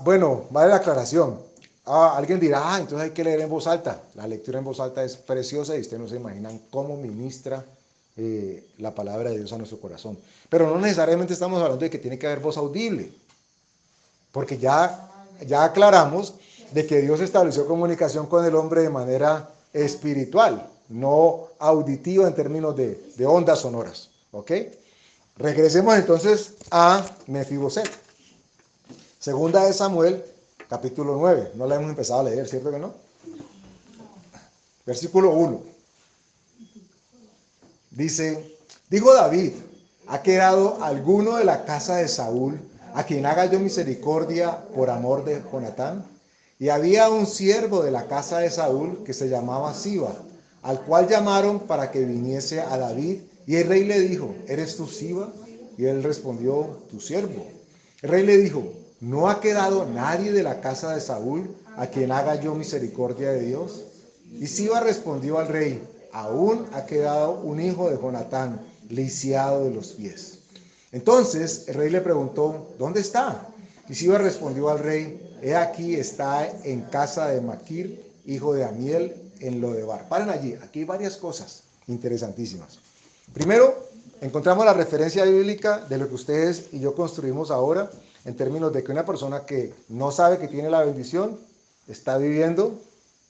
Bueno, vale la aclaración. Alguien dirá, entonces hay que leer en voz alta. La lectura en voz alta es preciosa y ustedes no se imaginan cómo ministra la palabra de Dios a nuestro corazón. Pero no necesariamente estamos hablando de que tiene que haber voz audible, porque ya aclaramos de que Dios estableció comunicación con el hombre de manera espiritual, no auditiva en términos de ondas sonoras. ¿Ok? Regresemos entonces a Mefiboset. Segunda de Samuel, capítulo 9. No la hemos empezado a leer, ¿cierto que no? Versículo 1. Dice, dijo David, ¿ha quedado alguno de la casa de Saúl a quien haga yo misericordia por amor de Jonatán? Y había un siervo de la casa de Saúl que se llamaba Siba, al cual llamaron para que viniese a David. Y el rey le dijo, ¿eres tú Siba? Y él respondió, tu siervo. El rey le dijo, ¿no ha quedado nadie de la casa de Saúl a quien haga yo misericordia de Dios? Y Siba respondió al rey, aún ha quedado un hijo de Jonatán, lisiado de los pies. Entonces el rey le preguntó, ¿dónde está? Y Siba respondió al rey, he aquí está en casa de Maquir, hijo de Amiel, en Lodebar. Paren allí, aquí hay varias cosas interesantísimas. Primero, encontramos la referencia bíblica de lo que ustedes y yo construimos ahora, en términos de que una persona que no sabe que tiene la bendición, está viviendo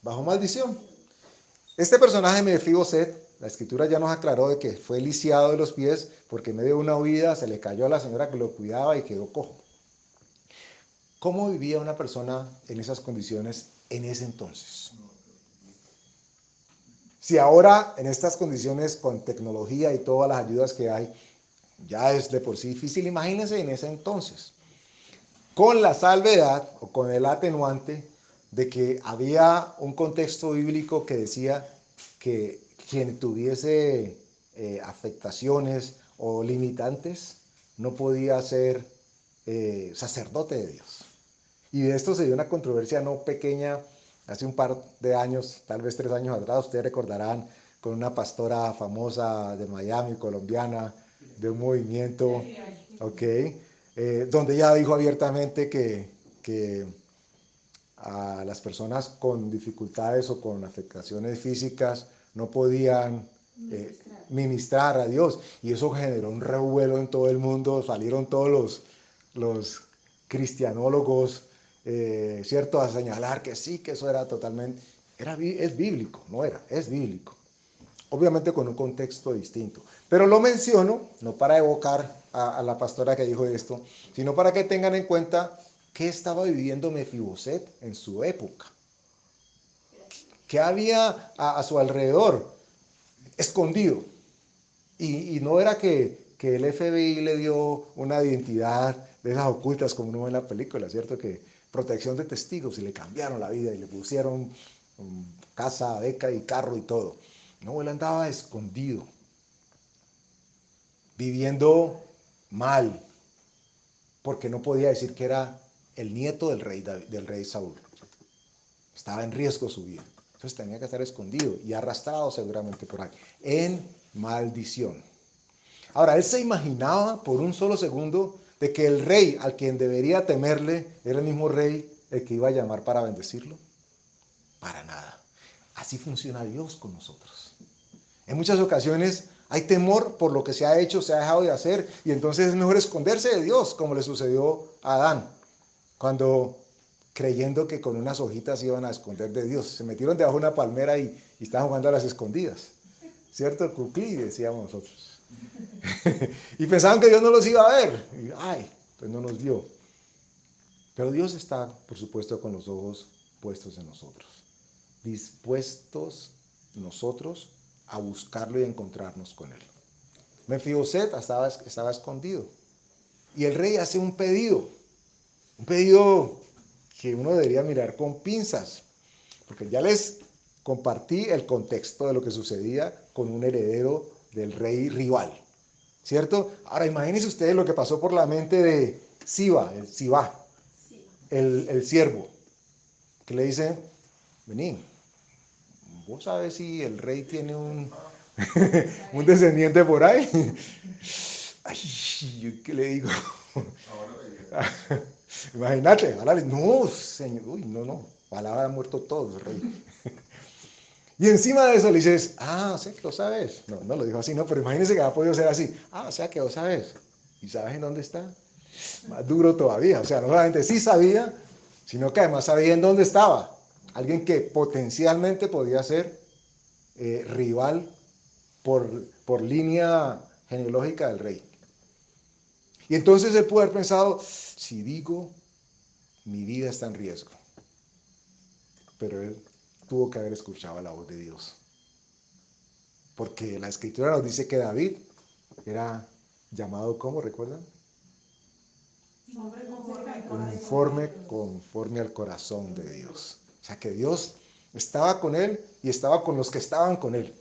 bajo maldición. Este personaje Mefiboset, la escritura ya nos aclaró de que fue lisiado de los pies porque en medio de una huida se le cayó a la señora que lo cuidaba y quedó cojo. ¿Cómo vivía una persona en esas condiciones en ese entonces? Si ahora en estas condiciones con tecnología y todas las ayudas que hay, ya es de por sí difícil, imagínense en ese entonces. Con la salvedad o con el atenuante de que había un contexto bíblico que decía que quien tuviese afectaciones o limitantes no podía ser sacerdote de Dios. Y de esto se dio una controversia no pequeña hace un par de años, tal vez 3 años atrás, ustedes recordarán, con una pastora famosa de Miami, colombiana, de un movimiento, donde ella dijo abiertamente que a las personas con dificultades o con afectaciones físicas no podían ministrar a Dios. Y eso generó un revuelo en todo el mundo, salieron todos los cristianólogos, ¿cierto?, a señalar que sí, que eso era totalmente, es bíblico, es bíblico. Obviamente con un contexto distinto. Pero lo menciono, no para evocar a la pastora que dijo esto, sino para que tengan en cuenta qué estaba viviendo Mefiboset en su época. ¿Qué había a su alrededor? Escondido. Y no era que el FBI le dio una identidad de esas ocultas como uno ve en la película, ¿cierto? Que protección de testigos y le cambiaron la vida y le pusieron casa, beca y carro y todo. No, él andaba escondido, viviendo mal, porque no podía decir que era el nieto del rey Saúl. Estaba en riesgo su vida. Entonces tenía que estar escondido y arrastrado seguramente por ahí, en maldición. Ahora, él se imaginaba por un solo segundo de que el rey al quien debería temerle era el mismo rey el que iba a llamar para bendecirlo. Para nada. Así funciona Dios con nosotros. En muchas ocasiones hay temor por lo que se ha hecho, se ha dejado de hacer, y entonces es mejor esconderse de Dios, como le sucedió a Adán, cuando creyendo que con unas hojitas iban a esconder de Dios, se metieron debajo de una palmera y estaban jugando a las escondidas, ¿cierto? Cuclí, decíamos nosotros. Y pensaban que Dios no los iba a ver, y pues no nos vio. Pero Dios está, por supuesto, con los ojos puestos en nosotros, dispuestos nosotros a buscarlo y a encontrarnos con él. Mefiboset estaba escondido. Y el rey hace un pedido que uno debería mirar con pinzas, porque ya les compartí el contexto de lo que sucedía con un heredero del rey rival, ¿cierto? Ahora imagínense ustedes lo que pasó por la mente de Siba, el siervo, que le dice, vení, ¿vos sabés si el rey tiene un descendiente por ahí? Ay, ¿yo qué le digo? Imagínate, no, señor, uy, no, palabra han muerto todos, rey. Y encima de eso le dices, o sea que lo sabes. No, no lo dijo así, no, pero imagínense que ha podido ser así. O sea que lo sabes. ¿Y sabes en dónde está? Más duro todavía. O sea, no solamente sí sabía, sino que además sabía en dónde estaba. Alguien que potencialmente podía ser rival por línea genealógica del rey. Y entonces él pudo haber pensado, si digo, mi vida está en riesgo. Pero él tuvo que haber escuchado la voz de Dios. Porque la escritura nos dice que David era llamado, ¿cómo recuerdan? Conforme al corazón de Dios. O sea que Dios estaba con él y estaba con los que estaban con él.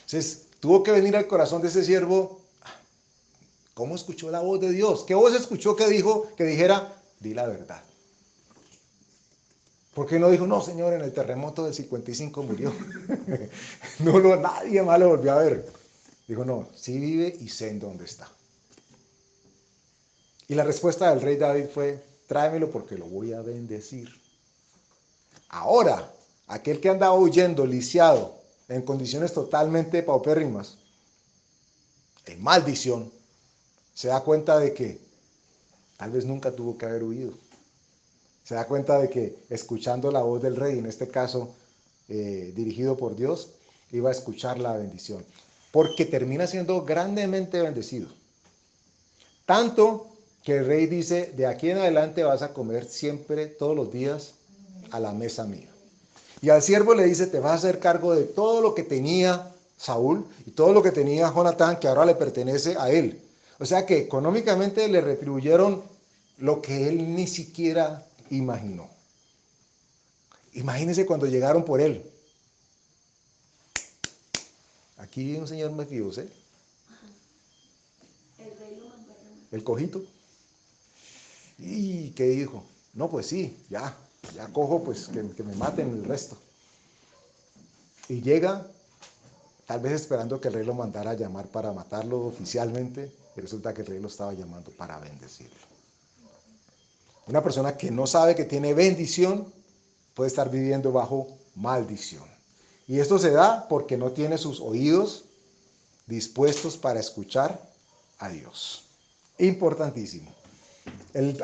Entonces tuvo que venir al corazón de ese siervo. ¿Cómo escuchó la voz de Dios? ¿Qué voz escuchó que dijera, di la verdad? ¿Por qué no dijo, no, Señor, en el terremoto del 55 murió? Nadie más lo volvió a ver. Dijo, no, sí vive y sé en dónde está. Y la respuesta del rey David fue, tráemelo porque lo voy a bendecir. Ahora, aquel que andaba huyendo, lisiado, en condiciones totalmente paupérrimas, en maldición, se da cuenta de que tal vez nunca tuvo que haber huido. Se da cuenta de que escuchando la voz del rey, en este caso dirigido por Dios, iba a escuchar la bendición. Porque termina siendo grandemente bendecido. Tanto que el rey dice, de aquí en adelante vas a comer siempre, todos los días, a la mesa mía. Y al siervo le dice, te vas a hacer cargo de todo lo que tenía Saúl y todo lo que tenía Jonatán, que ahora le pertenece a él. O sea que económicamente le retribuyeron lo que él ni siquiera imaginó. Imagínense cuando llegaron por él. Aquí vive un señor Mefiboset. El rey lo mandó a llamar. El cojito. ¿Y qué dijo? No, pues sí, ya cojo, pues que me maten el resto. Y llega, tal vez esperando que el rey lo mandara a llamar para matarlo oficialmente, y resulta que el rey lo estaba llamando para bendecirlo. Una persona que no sabe que tiene bendición puede estar viviendo bajo maldición. Y esto se da porque no tiene sus oídos dispuestos para escuchar a Dios. Importantísimo.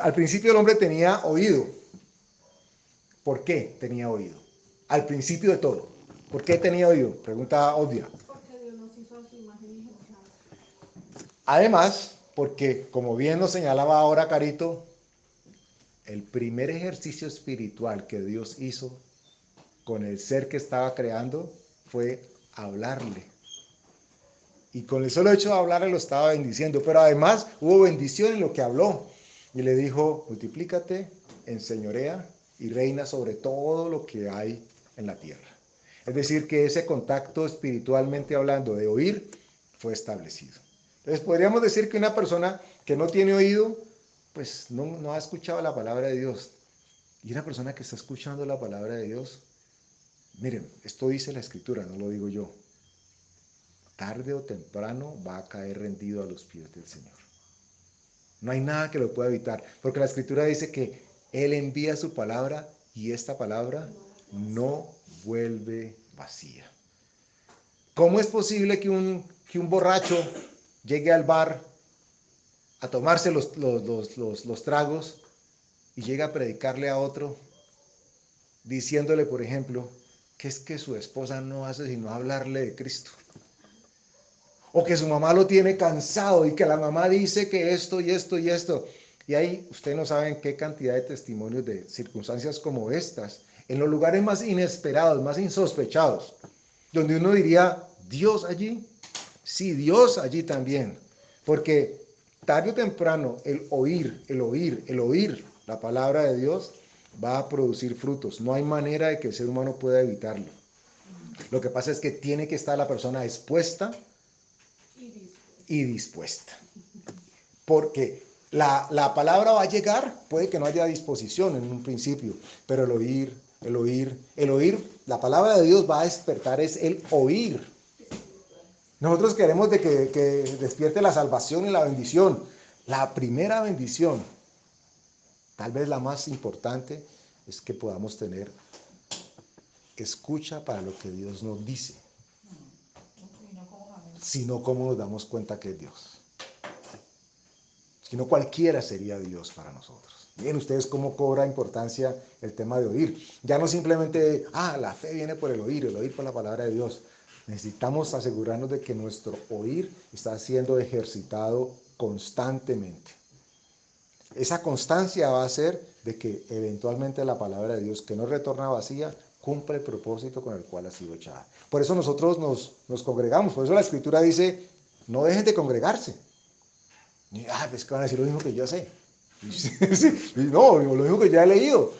Al principio el hombre tenía oído. ¿Por qué tenía oído? Al principio de todo. ¿Por qué tenía oído? Pregunta obvia. Porque Dios nos hizo a su imagen y semejanza. Además, porque como bien nos señalaba ahora Carito, el primer ejercicio espiritual que Dios hizo con el ser que estaba creando fue hablarle. Y con el solo hecho de hablarle lo estaba bendiciendo. Pero además hubo bendición en lo que habló. Y le dijo, multiplícate, enseñorea y reina sobre todo lo que hay en la tierra. Es decir, que ese contacto espiritualmente hablando de oír fue establecido. Entonces podríamos decir que una persona que no tiene oído, pues no ha escuchado la palabra de Dios. Y una persona que está escuchando la palabra de Dios, miren, esto dice la Escritura, no lo digo yo. Tarde o temprano va a caer rendido a los pies del Señor. No hay nada que lo pueda evitar, porque la Escritura dice que Él envía su palabra y esta palabra no vuelve vacía. ¿Cómo es posible que un borracho llegue al bar a tomarse los tragos y llegue a predicarle a otro diciéndole, por ejemplo, que es que su esposa no hace sino hablarle de Cristo? O que su mamá lo tiene cansado y que la mamá dice que esto y esto y esto. Y ahí ustedes no saben qué cantidad de testimonios de circunstancias como estas, en los lugares más inesperados, más insospechados, donde uno diría, ¿Dios allí? Sí, Dios allí también. Porque tarde o temprano el oír la palabra de Dios va a producir frutos. No hay manera de que el ser humano pueda evitarlo. Lo que pasa es que tiene que estar la persona expuesta y dispuesta. Porque la palabra va a llegar, puede que no haya disposición en un principio, pero el oír, la palabra de Dios va a despertar, es el oír. Nosotros queremos de que despierte la salvación y la bendición. La primera bendición, tal vez la más importante, es que podamos tener escucha para lo que Dios nos dice, Y no como James. sino cómo nos damos cuenta que es Dios. Si no, cualquiera sería Dios para nosotros. Miren ustedes cómo cobra importancia el tema de oír. Ya no simplemente, la fe viene por el oír por la palabra de Dios. Necesitamos asegurarnos de que nuestro oír está siendo ejercitado constantemente. Esa constancia va a hacer de que eventualmente la palabra de Dios, que no retorna vacía, cumple el propósito con el cual ha sido echada. Por eso nosotros nos congregamos, por eso la Escritura dice, no dejen de congregarse. Y, pues que van a decir lo mismo que yo sé. Y no, lo mismo que ya he leído.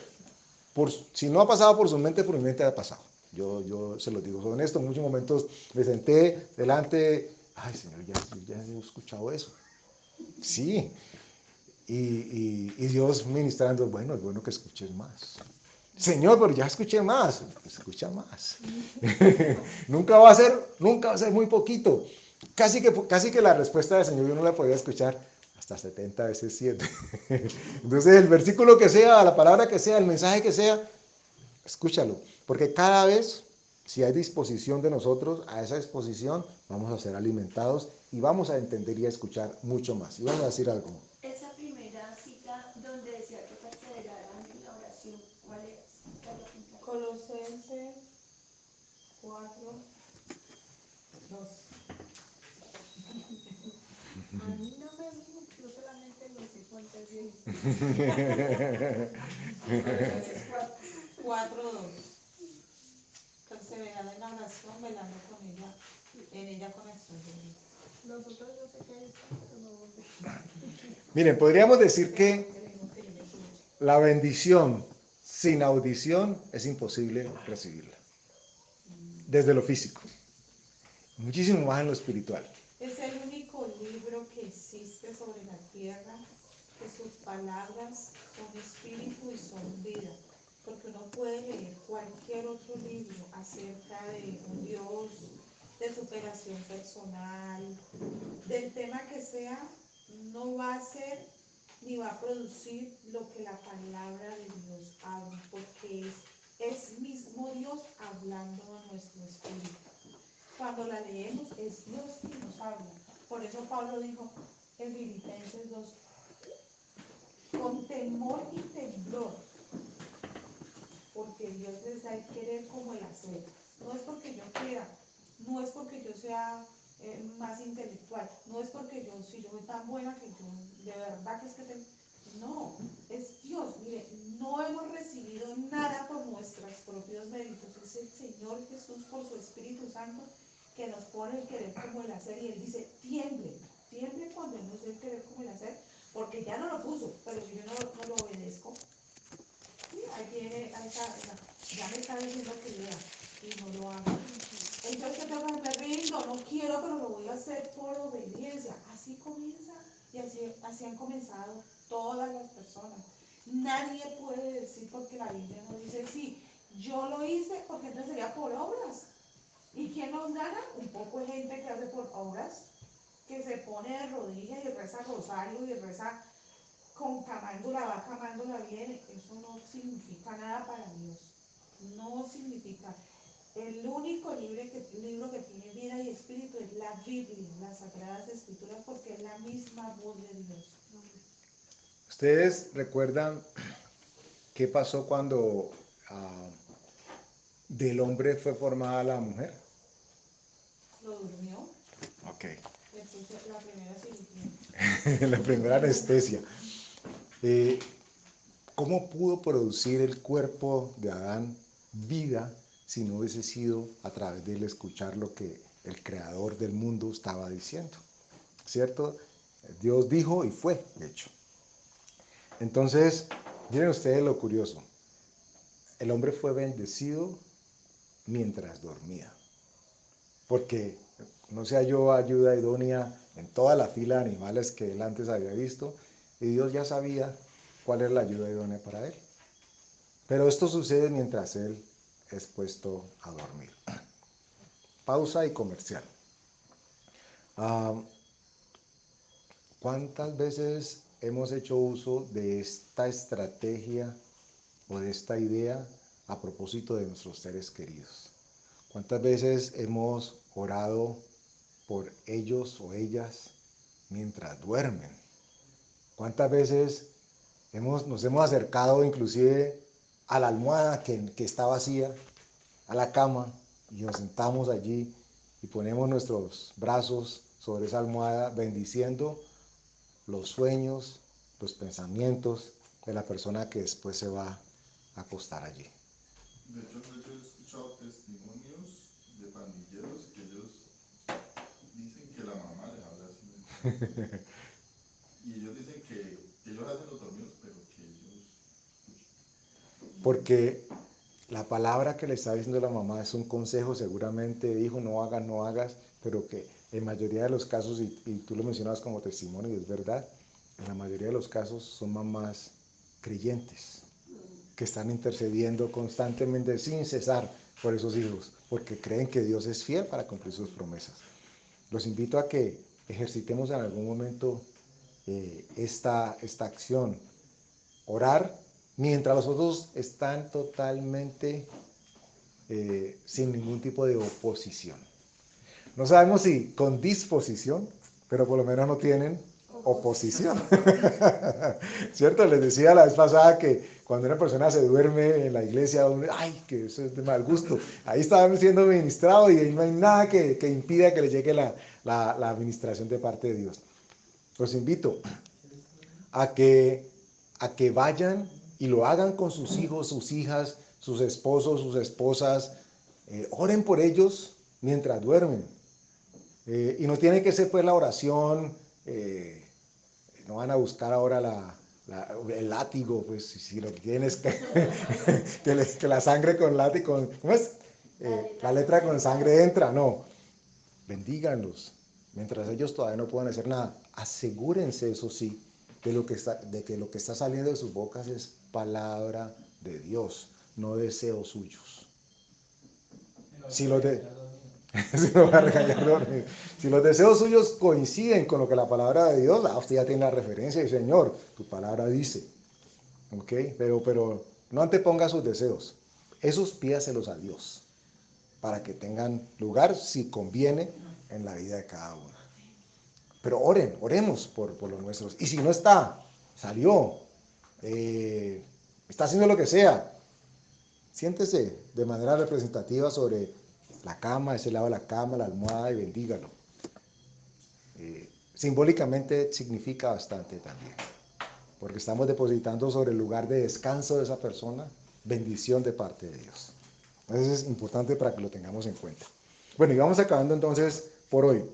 Si no ha pasado por su mente, por mi mente ha pasado. Yo se los digo, soy honesto, en muchos momentos me senté delante, Señor, ya he escuchado eso. Sí, y Dios ministrando, bueno, es bueno que escuches más. Señor, pero ya escuché más, escucha más. nunca va a ser muy poquito. Casi que la respuesta del Señor yo no la podía escuchar hasta 70 veces 7. Entonces el versículo que sea, la palabra que sea, el mensaje que sea, escúchalo. Porque cada vez, si hay disposición de nosotros, a esa disposición vamos a ser alimentados y vamos a entender y a escuchar mucho más. Y vamos a decir algo. Esa primera cita donde decía que perseveraran en la oración, ¿cuál es? Colosenses 4, 2. A mí no me dijo, yo solamente lo sé cuántas veces. Colosenses 4, 2. Perseverad en la oración, velando con ella, en ella con acción de gracias. Nosotros no sé qué es, pero no sé. Miren, podríamos decir que la bendición sin audición es imposible recibirla. Desde lo físico. Muchísimo más en lo espiritual. Es el único libro que existe sobre la tierra, que sus palabras son espíritu y son vida. Porque uno puede leer cualquier otro libro acerca de un Dios, de superación personal, del tema que sea, no va a ser ni va a producir lo que la palabra de Dios habla, porque es mismo Dios hablando a nuestro espíritu. Cuando la leemos es Dios quien nos habla. Por eso Pablo dijo en Filipenses 2, con temor y temblor, porque Dios les da el querer como el hacer. No es porque yo quiera, no es porque yo sea más intelectual, no es porque si yo soy tan buena que yo, de verdad que es que tengo. No, es Dios. Mire, no hemos recibido nada por nuestros propios méritos. Es el Señor Jesús por su Espíritu Santo que nos pone el querer como el hacer. Y Él dice, tiemble cuando Él nos dé el querer como el hacer, porque ya no lo puso, pero si yo no lo obedezco, sí, ya me está diciendo que lea y no lo hago. Entonces, ¿qué tengo que hacer? Me rindo, no quiero, pero lo voy a hacer por obediencia. Así comienza y así han comenzado todas las personas. Nadie puede decir, porque la Biblia no dice, sí, yo lo hice, porque entonces sería por obras. ¿Y quién nos gana? Un poco de gente que hace por obras, que se pone de rodillas y reza rosario y reza va camándola bien. Eso no significa nada para Dios. No significa. El único libro que tiene vida y espíritu es la Biblia, las Sagradas Escrituras, porque es la misma voz de Dios. ¿Ustedes recuerdan qué pasó cuando del hombre fue formada la mujer? Lo durmió, Ok. le puso la primera cirugía. La primera anestesia. ¿Cómo pudo producir el cuerpo de Adán vida si no hubiese sido a través de él escuchar lo que el creador del mundo estaba diciendo? ¿Cierto? Dios dijo y fue hecho. Entonces, miren ustedes lo curioso. El hombre fue bendecido mientras dormía. Porque no se halló ayuda idónea en toda la fila de animales que él antes había visto, y Dios ya sabía cuál era la ayuda idónea para él. Pero esto sucede mientras él es puesto a dormir. Pausa y comercial. ¿Cuántas veces hemos hecho uso de esta estrategia o de esta idea a propósito de nuestros seres queridos? ¿Cuántas veces hemos orado por ellos o ellas mientras duermen? ¿Cuántas veces nos hemos acercado inclusive a la almohada que está vacía, a la cama, y nos sentamos allí y ponemos nuestros brazos sobre esa almohada, bendiciendo los sueños, los pensamientos de la persona que después se va a acostar allí? De hecho, yo he escuchado testimonios de pandilleros que ellos dicen que la mamá les habla así. Y ellos dicen que ellos hacen los dormidos, pero que ellos escuchan. Porque la palabra que le está diciendo la mamá es un consejo, seguramente, hijo, no hagas, no hagas, pero que en mayoría de los casos, y tú lo mencionabas como testimonio, y es verdad, en la mayoría de los casos son mamás creyentes, que están intercediendo constantemente, sin cesar, por esos hijos, porque creen que Dios es fiel para cumplir sus promesas. Los invito a que ejercitemos en algún momento esta acción, orar, mientras los otros están totalmente sin ningún tipo de oposición. No sabemos si con disposición, pero por lo menos no tienen oposición. ¿Cierto? Les decía la vez pasada que cuando una persona se duerme en la iglesia, ¡ay, que eso es de mal gusto! Ahí está siendo ministrado y ahí no hay nada que impida que le llegue la administración de parte de Dios. Los invito a que vayan y lo hagan con sus hijos, sus hijas, sus esposos, sus esposas. Oren por ellos mientras duermen. Y no tiene que ser pues la oración, no van a buscar ahora el látigo, pues si lo que quieren es que la sangre con látigo, ¿cómo es? La letra con sangre entra, no. Bendíganlos. Mientras ellos todavía no puedan hacer nada, asegúrense, eso sí, de que lo que está saliendo de sus bocas es palabra de Dios, no deseos suyos. Si los deseos suyos coinciden con lo que la palabra de Dios, usted ya tiene la referencia y Señor, tu palabra dice, ¿ok? Pero no anteponga sus deseos, esos pídaselos a Dios, para que tengan lugar, si conviene, en la vida de cada uno. Pero oremos por los nuestros. Y si no está, salió, está haciendo lo que sea, siéntese de manera representativa sobre la cama, ese lado de la cama, la almohada, y bendígalo. Simbólicamente significa bastante también, porque estamos depositando sobre el lugar de descanso de esa persona bendición de parte de Dios. Eso es importante para que lo tengamos en cuenta. Bueno, y vamos acabando entonces por hoy.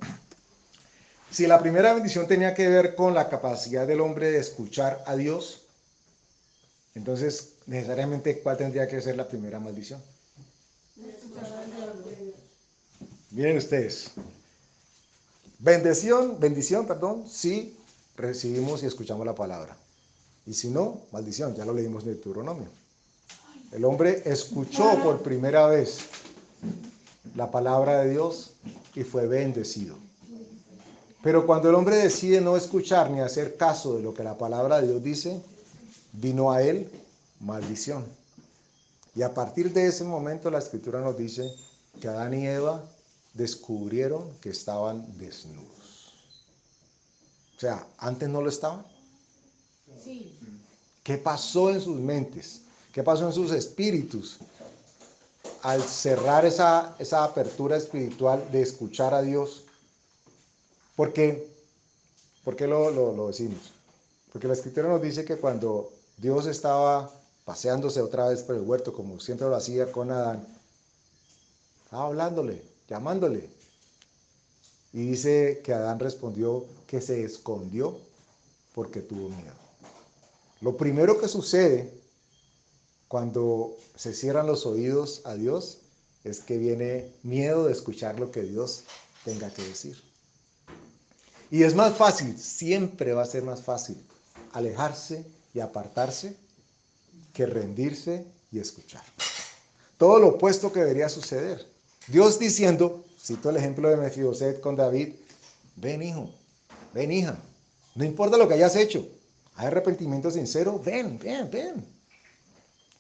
Si la primera bendición tenía que ver con la capacidad del hombre de escuchar a Dios, entonces necesariamente, ¿cuál tendría que ser la primera maldición? Miren ustedes. Bendición, si recibimos y escuchamos la palabra. Y si no, maldición, ya lo leímos en el Deuteronomio. El hombre escuchó por primera vez la palabra de Dios y fue bendecido. Pero cuando el hombre decide no escuchar ni hacer caso de lo que la palabra de Dios dice, vino a él maldición. Y a partir de ese momento la Escritura nos dice que Adán y Eva descubrieron que estaban desnudos. O sea, ¿antes no lo estaban? Sí. ¿Qué pasó en sus mentes? ¿Qué pasó en sus espíritus? Al cerrar esa apertura espiritual de escuchar a Dios. ¿Por qué lo decimos? Porque la Escritura nos dice que cuando Dios estaba paseándose otra vez por el huerto, como siempre lo hacía con Adán, estaba hablándole, llamándole. Y dice que Adán respondió que se escondió porque tuvo miedo. Lo primero que sucede cuando se cierran los oídos a Dios es que viene miedo de escuchar lo que Dios tenga que decir. Y es más fácil, siempre va a ser más fácil alejarse y apartarse que rendirse y escuchar. Todo lo opuesto que debería suceder. Dios diciendo, cito el ejemplo de Mefiboset con David, ven hijo, ven hija, no importa lo que hayas hecho, hay arrepentimiento sincero, ven.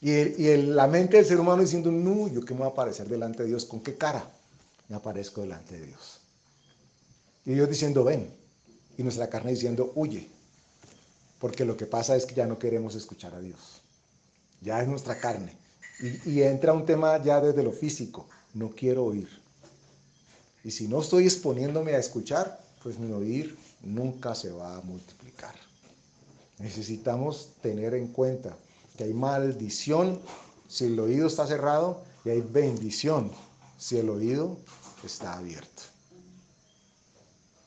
La mente del ser humano diciendo, no, ¿yo qué me voy a aparecer delante de Dios? ¿Con qué cara me aparezco delante de Dios? Y Dios diciendo, ven. Y nuestra carne diciendo, huye. Porque lo que pasa es que ya no queremos escuchar a Dios. Ya es nuestra carne. Y entra un tema ya desde lo físico. No quiero oír. Y si no estoy exponiéndome a escuchar, pues mi oír nunca se va a multiplicar. Necesitamos tener en cuenta que hay maldición si el oído está cerrado y hay bendición si el oído está abierto.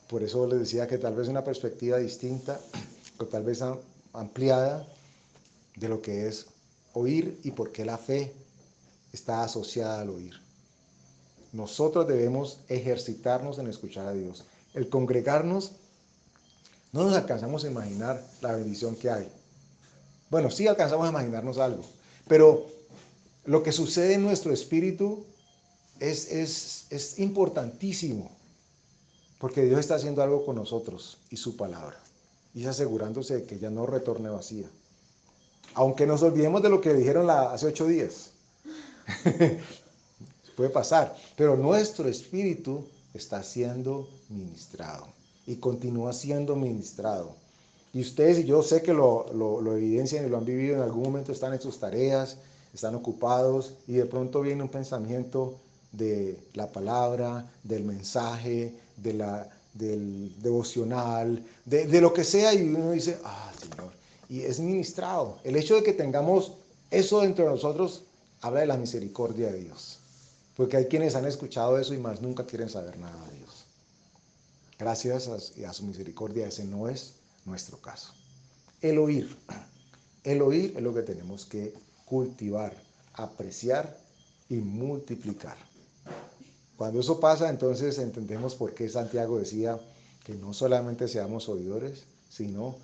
Por eso les decía que tal vez una perspectiva distinta, o tal vez ampliada de lo que es oír y por qué la fe está asociada al oír. Nosotros debemos ejercitarnos en escuchar a Dios. El congregarnos, no nos alcanzamos a imaginar la bendición que hay. Bueno, sí alcanzamos a imaginarnos algo, pero lo que sucede en nuestro espíritu es importantísimo, porque Dios está haciendo algo con nosotros y su palabra, y es asegurándose de que ella no retorne vacía. Aunque nos olvidemos de lo que dijeron hace 8 días. Puede pasar, pero nuestro espíritu está siendo ministrado y continúa siendo ministrado. Y ustedes y yo sé que lo evidencian y lo han vivido, en algún momento están en sus tareas, están ocupados y de pronto viene un pensamiento de la palabra, del mensaje, del devocional, de lo que sea, y uno dice, Señor, y es ministrado. El hecho de que tengamos eso dentro de nosotros habla de la misericordia de Dios, porque hay quienes han escuchado eso y más nunca quieren saber nada de Dios. Gracias a su misericordia, ese no es nuestro caso. El oír es lo que tenemos que cultivar, apreciar y multiplicar. Cuando eso pasa, entonces entendemos por qué Santiago decía que no solamente seamos oidores, sino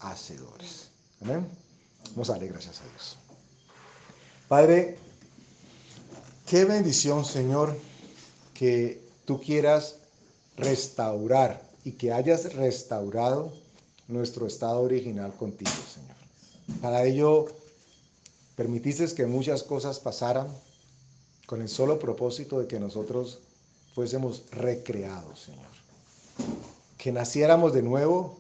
hacedores. Amén. Vamos a darle gracias a Dios. Padre, qué bendición, Señor, que tú quieras restaurar y que hayas restaurado nuestro estado original contigo, Señor. Para ello, permitiste que muchas cosas pasaran con el solo propósito de que nosotros fuésemos recreados, Señor. Que naciéramos de nuevo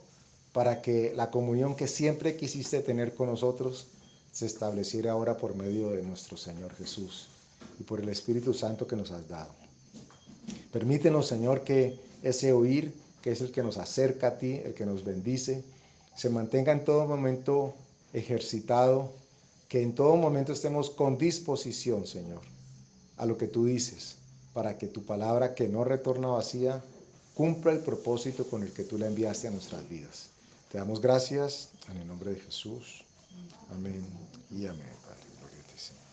para que la comunión que siempre quisiste tener con nosotros se estableciera ahora por medio de nuestro Señor Jesús y por el Espíritu Santo que nos has dado. Permítenos, Señor, que ese oír, que es el que nos acerca a ti, el que nos bendice, se mantenga en todo momento ejercitado, que en todo momento estemos con disposición, Señor, a lo que tú dices, para que tu palabra, que no retorna vacía, cumpla el propósito con el que tú la enviaste a nuestras vidas. Te damos gracias en el nombre de Jesús. Amén y amén, Padre. Gloria a ti, Señor.